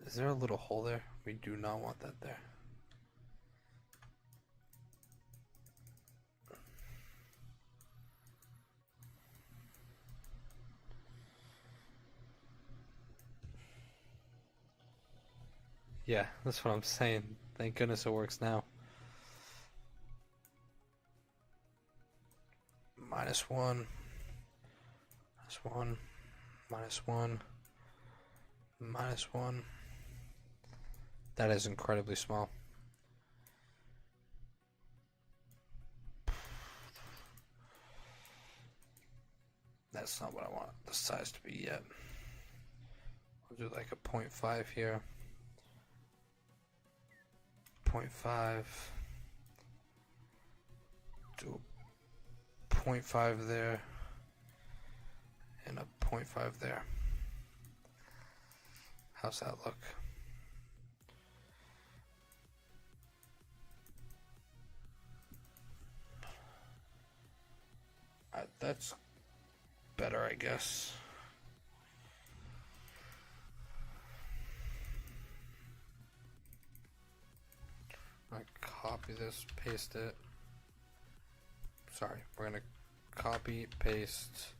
Speaker 2: Is there a little hole there? We do not want that there. Yeah, that's what I'm saying. Thank goodness it works now. -1, -1, -1, -1. That is incredibly small. That's not what I want the size to be yet. We'll do like a 0.5 here. 0.5. Do a 0.5 there. And a 0.5 there. How's that look? That's better, I guess. I copy this, paste it. Sorry, we're gonna copy, paste.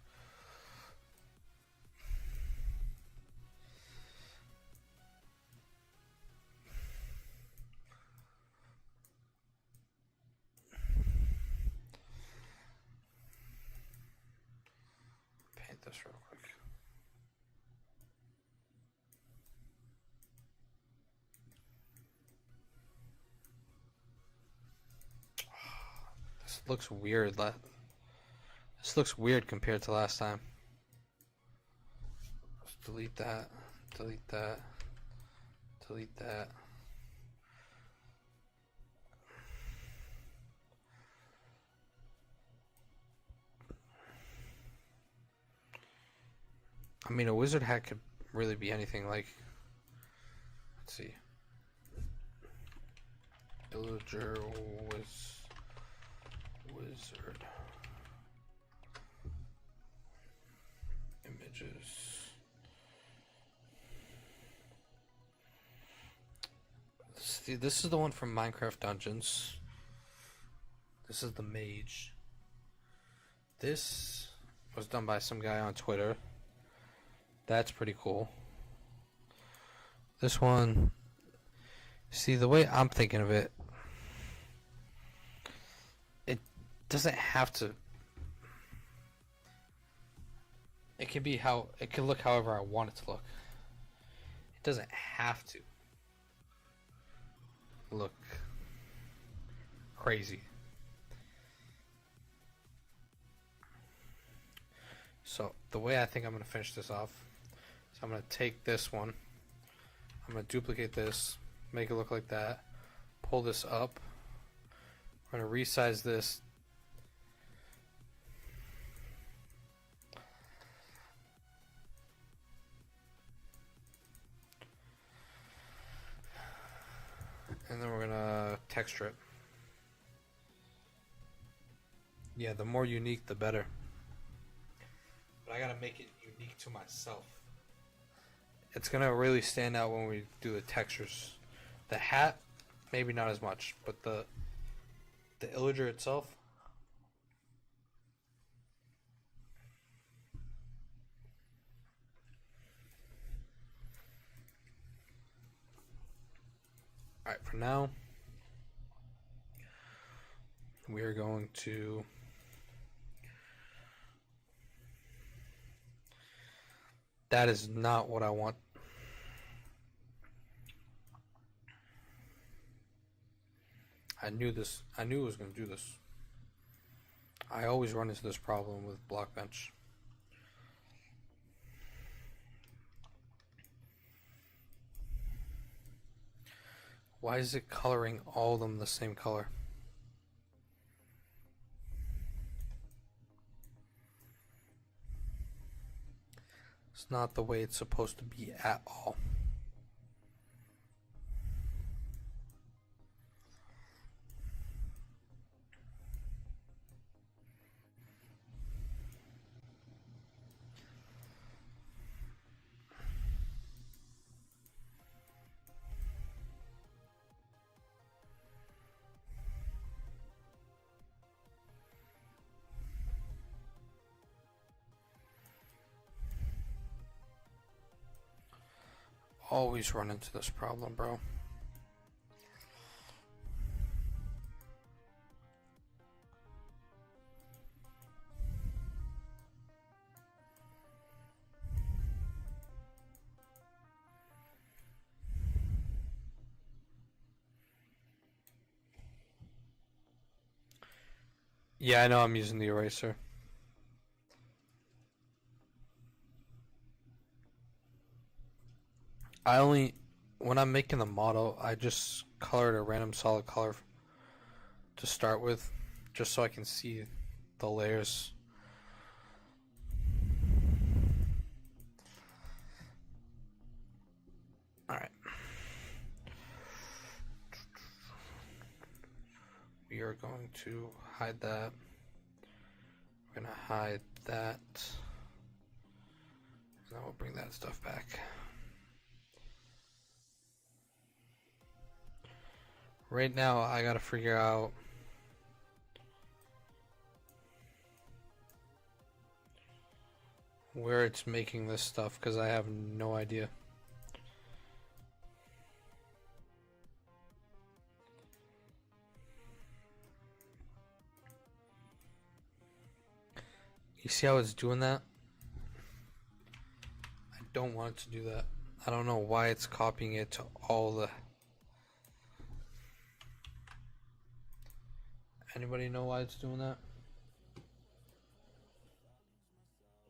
Speaker 2: This real quick. This looks weird. This looks weird compared to last time. Let's delete that. Delete that. Delete that. I mean, a wizard hat could really be anything. Like, let's see, villager wizard images. See, this is the one from Minecraft Dungeons. This is the mage. This was done by some guy on Twitter. That's pretty cool. This one, see, the way I'm thinking of it, it doesn't have to. It can be how it can look however I want it to look. It doesn't have to look crazy. So the way I think I'm going to finish this off, so I'm going to take this one, I'm going to duplicate this, make it look like that, pull this up, I'm going to resize this, and then we're going to texture it. Yeah, the more unique the better. But I gotta make it unique to myself. It's gonna really stand out when we do the textures. The hat, maybe not as much, but the illager itself. Alright, for now, we are going to that is not what I want. I knew this. I knew it was going to do this. I always run into this problem with Blockbench. Why is it coloring all of them the same color? It's not the way it's supposed to be at all. Always run into this problem, bro. Yeah, I know I'm using the eraser. When I'm making the model, I just colored a random solid color to start with, just so I can see the layers. Alright. We are going to hide that. We're going to hide that. And then we'll bring that stuff back. Right now, I gotta figure out where it's making this stuff, because I have no idea. You see how it's doing that? I don't want it to do that. I don't know why it's copying it to all the... Anybody know why it's doing that?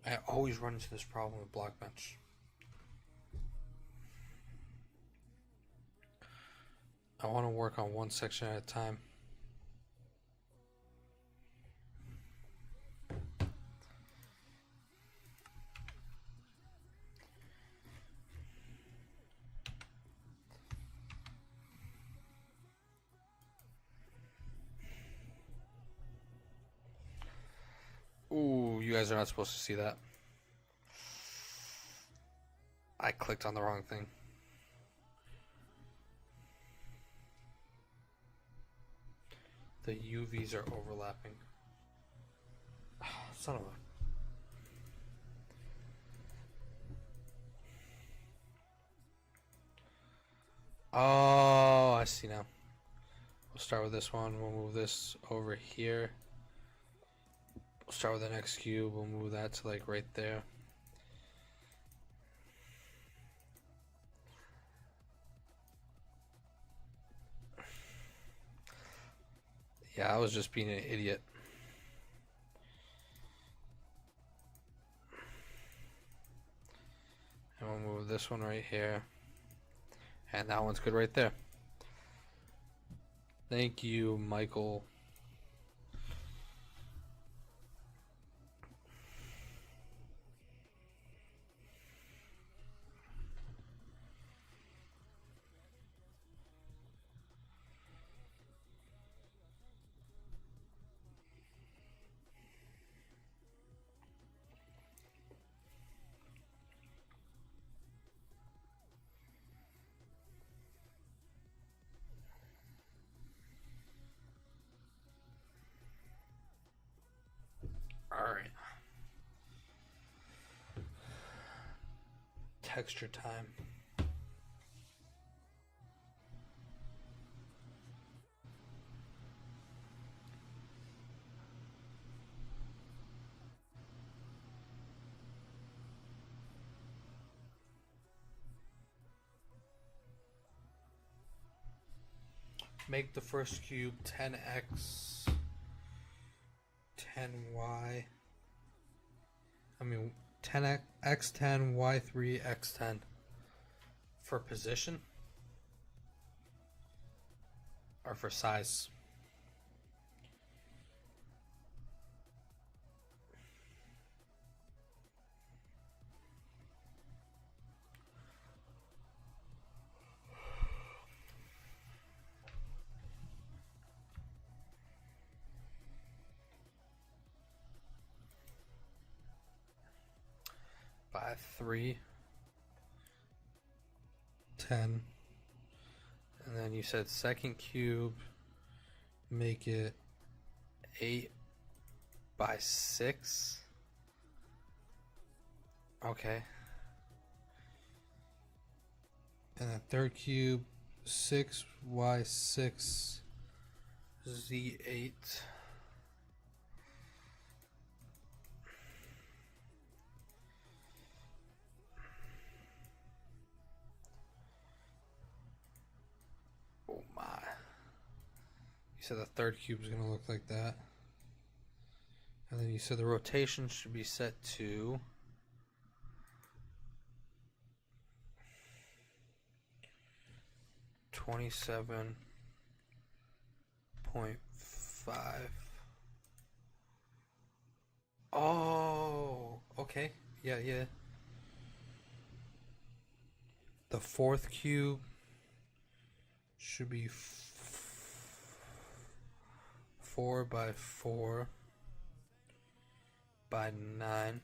Speaker 2: I always run into this problem with Blockbench. I want to work on one section at a time. Ooh, you guys are not supposed to see that. I clicked on the wrong thing. The UVs are overlapping. Son of a... Oh, I see now. We'll start with this one. We'll move this over here. We'll start with the next cube. We'll move that to like right there. Yeah, I was just being an idiot. And we'll move this one right here. And that one's good right there. Thank you, Michael. Alright. Texture time. make the first cube 10x, 10y. I mean 10x, x10, y3, x10 for position or for size. By 3, 10, and then you said second cube, make it 8 by 6. Okay. And then third cube, 6y6 z8. Oh my. You said the third cube is going to look like that. And then you said the rotation should be set to 27.5. Oh, okay. Yeah. The fourth cube should be 4 by 4 by 9.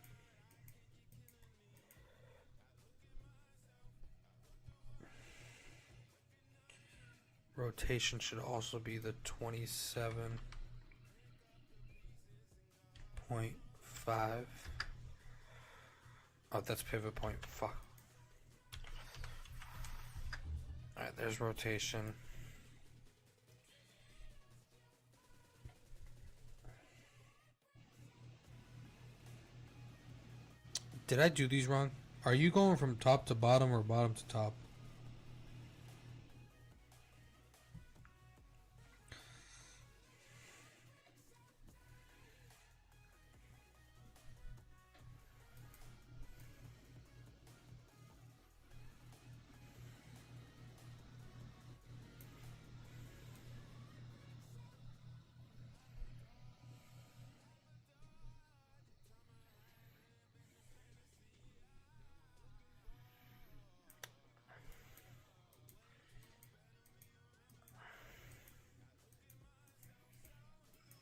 Speaker 2: Rotation should also be the 27.5. Oh, that's pivot point. Fuck. Alright, there's rotation. Did I do these wrong? Are you going from top to bottom or bottom to top?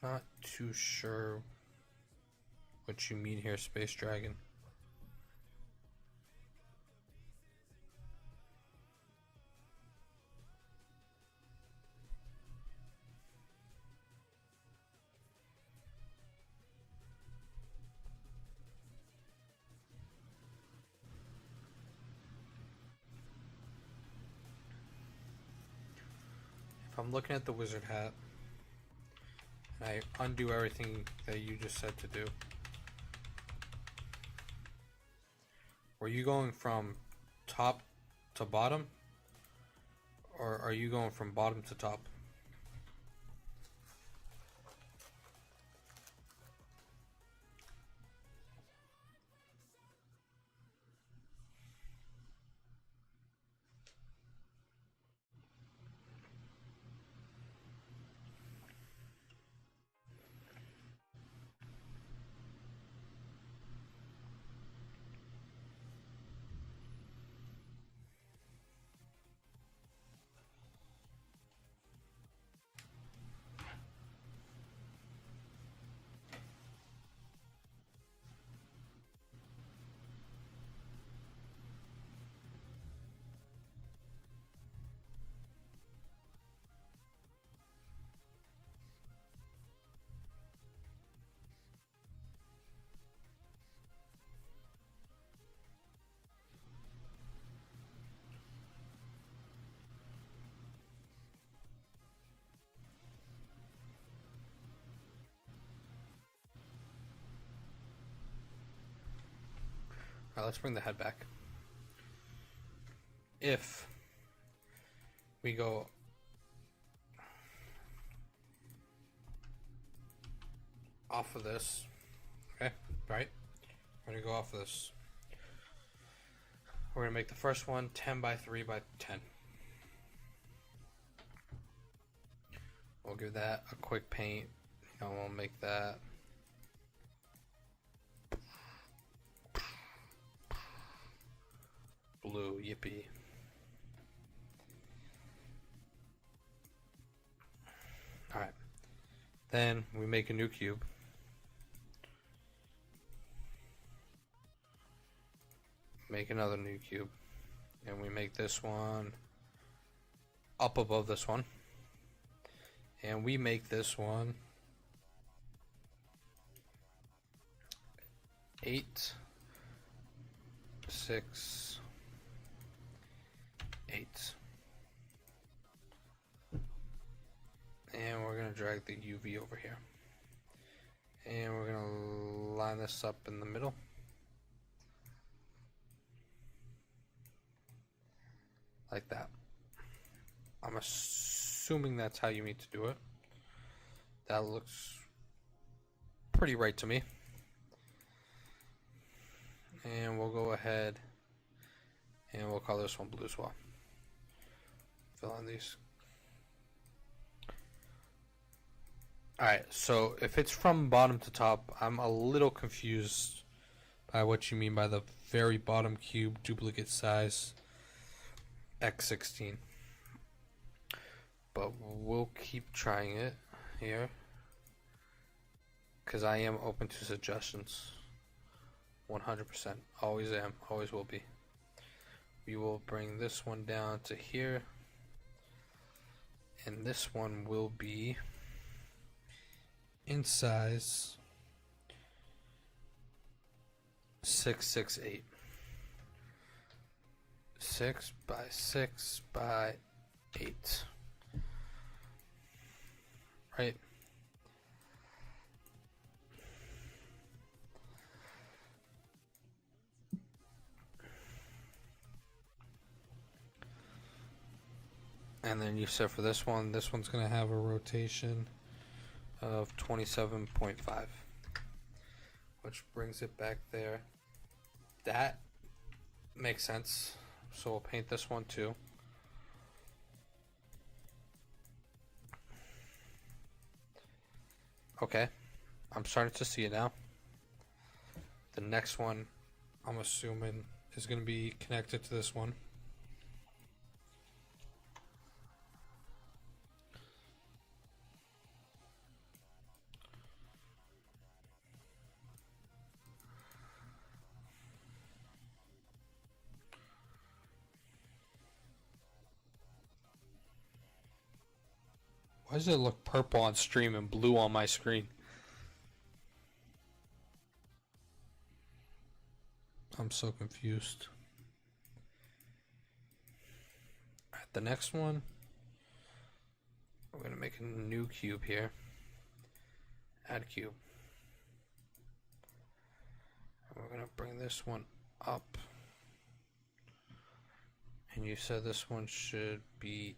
Speaker 2: Not too sure what you mean here, Space Dragon. If I'm looking at the wizard hat, and I undo everything that you just said to do, were you going from top to bottom, or are you going from bottom to top? Alright, let's bring the head back. If we go off of this. Okay, right? We're going to go off of this. We're going to make the first one 10 by 3 by 10. We'll give that a quick paint. And we'll make that blue. Yippee. Alright. Then we make a new cube. Make another new cube. And we make this one up above this one. And we make this one 8, 6, 8. And we're going to drag the UV over here. And we're going to line this up in the middle. Like that. I'm assuming that's how you need to do it. That looks pretty right to me. And we'll go ahead and we'll color this one blue as well. Fill in these. Alright, so if it's from bottom to top, I'm a little confused by what you mean by the very bottom cube, duplicate size, X16. But we'll keep trying it here, because I am open to suggestions. 100%. Always am. Always will be. We will bring this one down to here. And this one will be in size 668. 6 by 6 by 8. Right? And then you said for this one's going to have a rotation of 27.5, which brings it back there. That makes sense. So we'll paint this one too. Okay, I'm starting to see it now. The next one, I'm assuming, is going to be connected to this one. Why does it look purple on stream and blue on my screen? I'm so confused. Alright, the next one, we're going to make a new cube here. Add cube. And we're going to bring this one up. And you said this one should be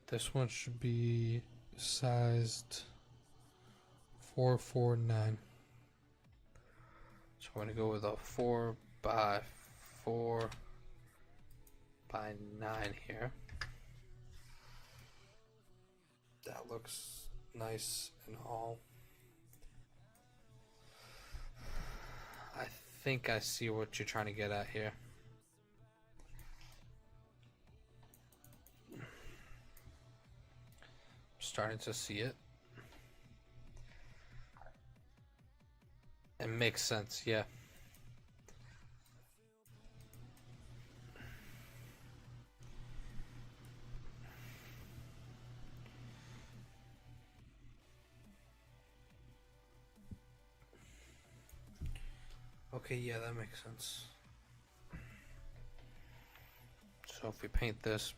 Speaker 2: this one should be sized 449. So I'm going to go with a 4 by 4 by 9 here. That looks nice and all. I think I see what you're trying to get at here. Starting to see it. It makes sense, yeah. Okay, yeah, that makes sense. So if we paint this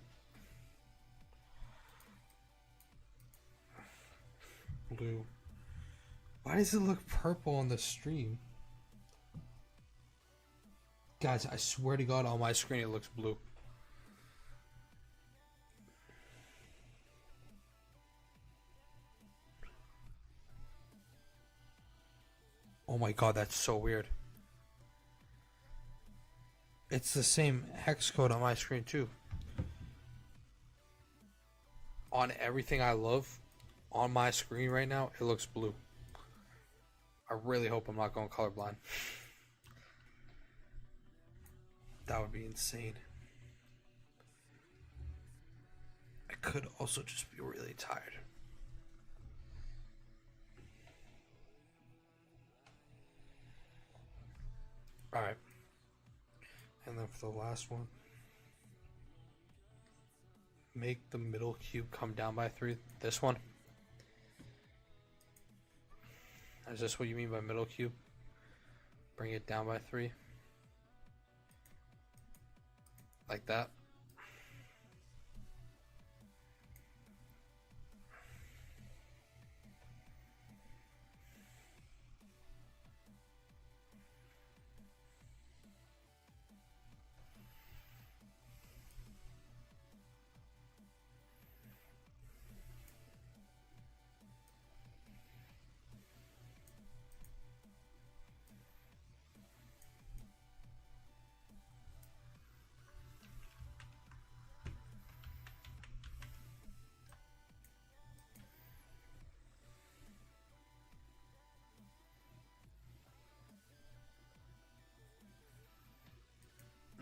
Speaker 2: blue, why does it look purple on the stream? Guys, I swear to God, on my screen it looks blue. Oh my God, that's so weird. It's the same hex code on my screen too. On everything I love, on my screen right now, it looks blue. I really hope I'm not going colorblind. That would be insane. I could also just be really tired. Alright. And then for the last one, make the middle cube come down by 3. This one. Is this what you mean by middle cube? Bring it down by 3. Like that.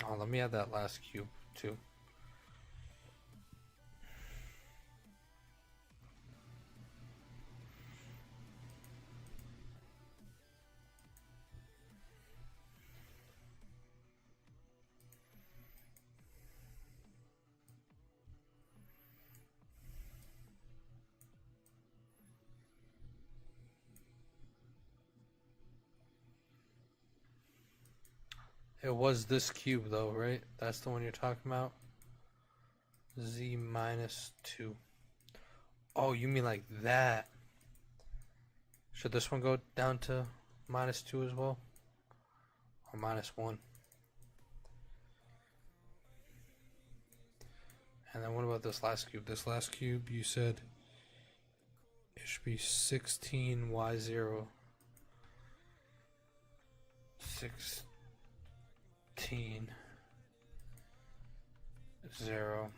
Speaker 2: Oh, let me add that last cube too. It was this cube though, right? That's the one you're talking about? Z minus 2. Oh, you mean like that? Should this one go down to minus 2 as well? Or minus 1? And then what about this last cube? This last cube, you said it should be 16y0. 16 0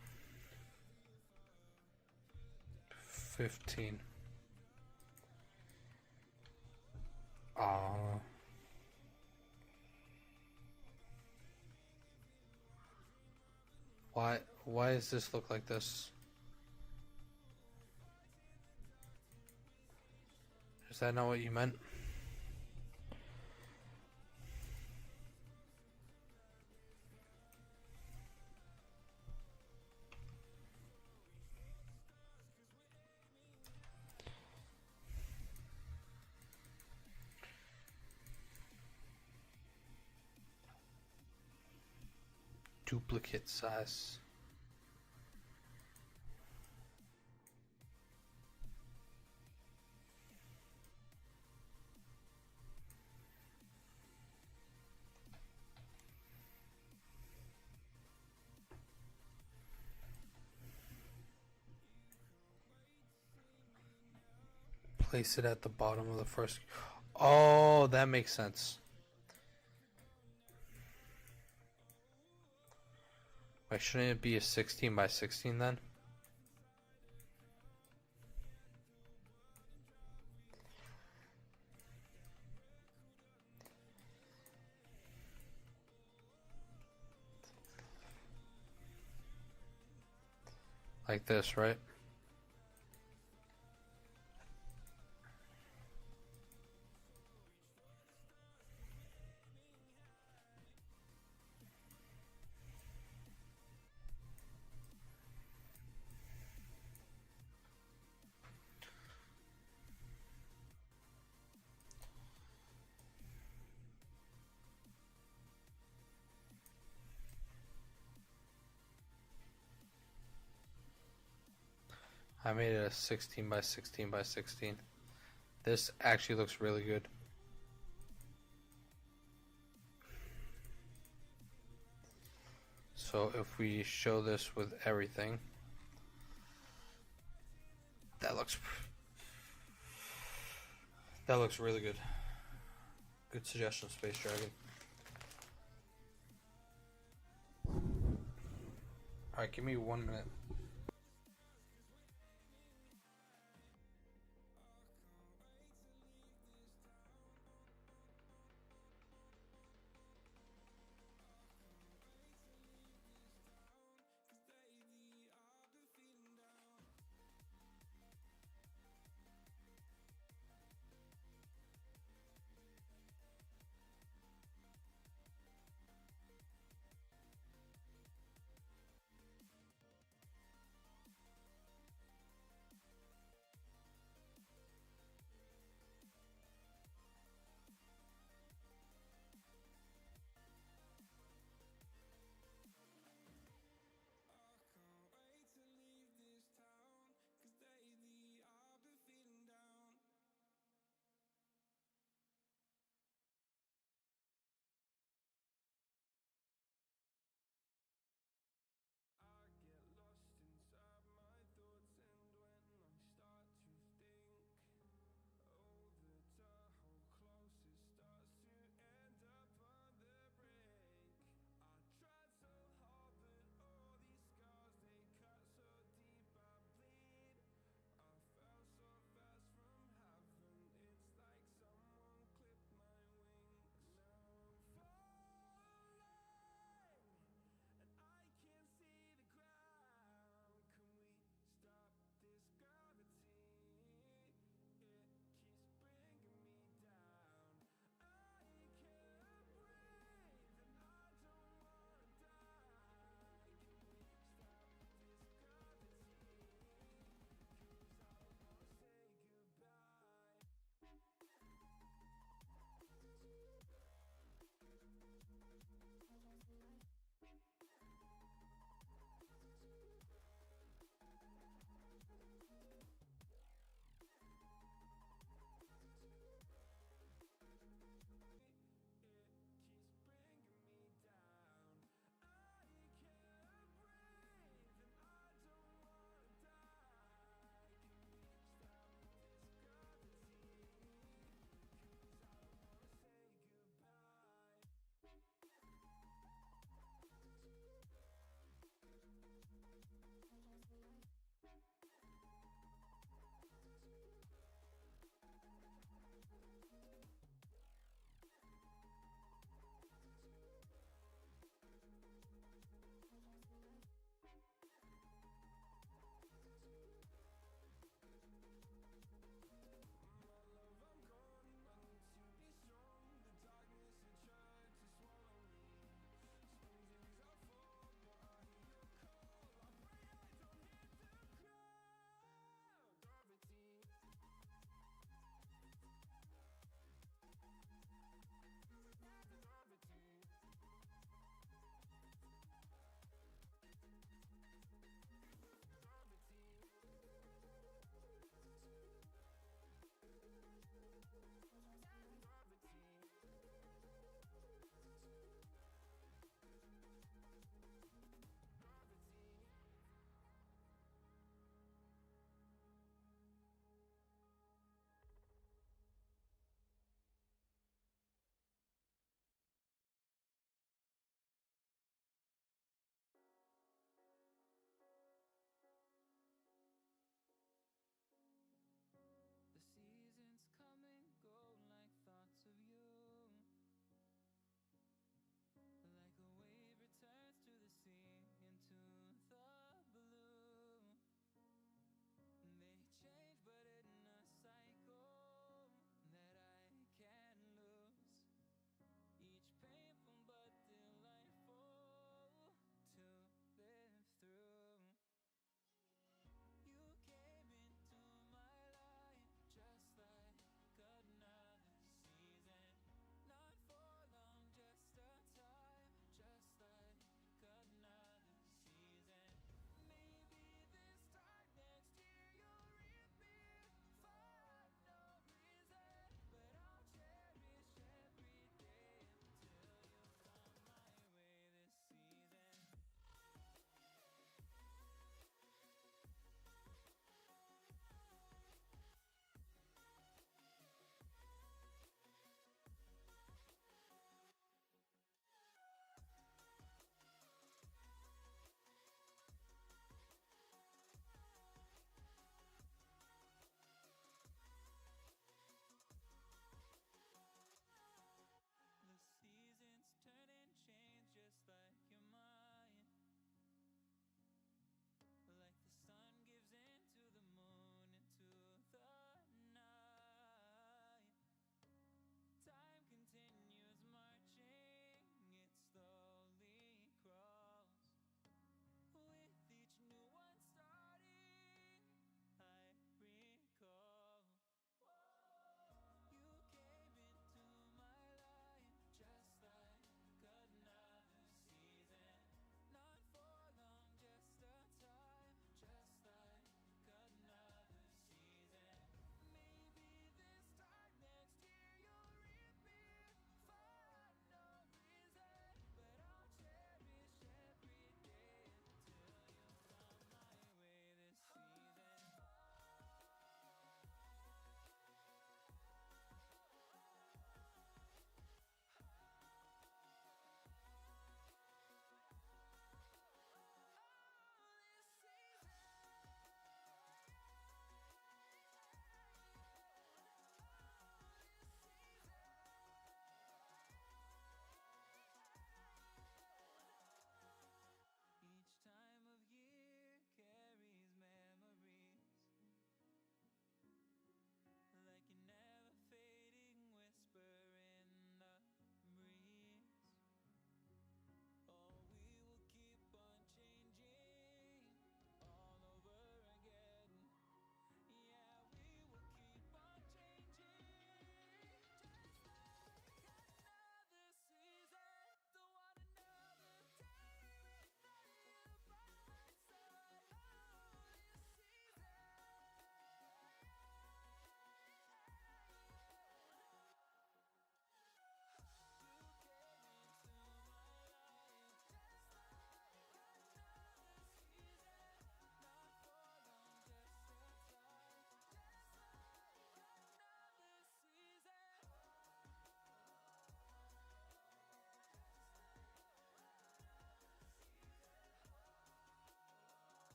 Speaker 2: 15. Why does this look like this? Is that not what you meant? Duplicate size. Place it at the bottom of the first. Oh, that makes sense. Wait, shouldn't it be a 16 by 16 then? Like this, right? I made it a 16 by 16 by 16. This actually looks really good. So if we show this with everything, that looks really good. Good suggestion, Space Dragon. Alright, give me 1 minute.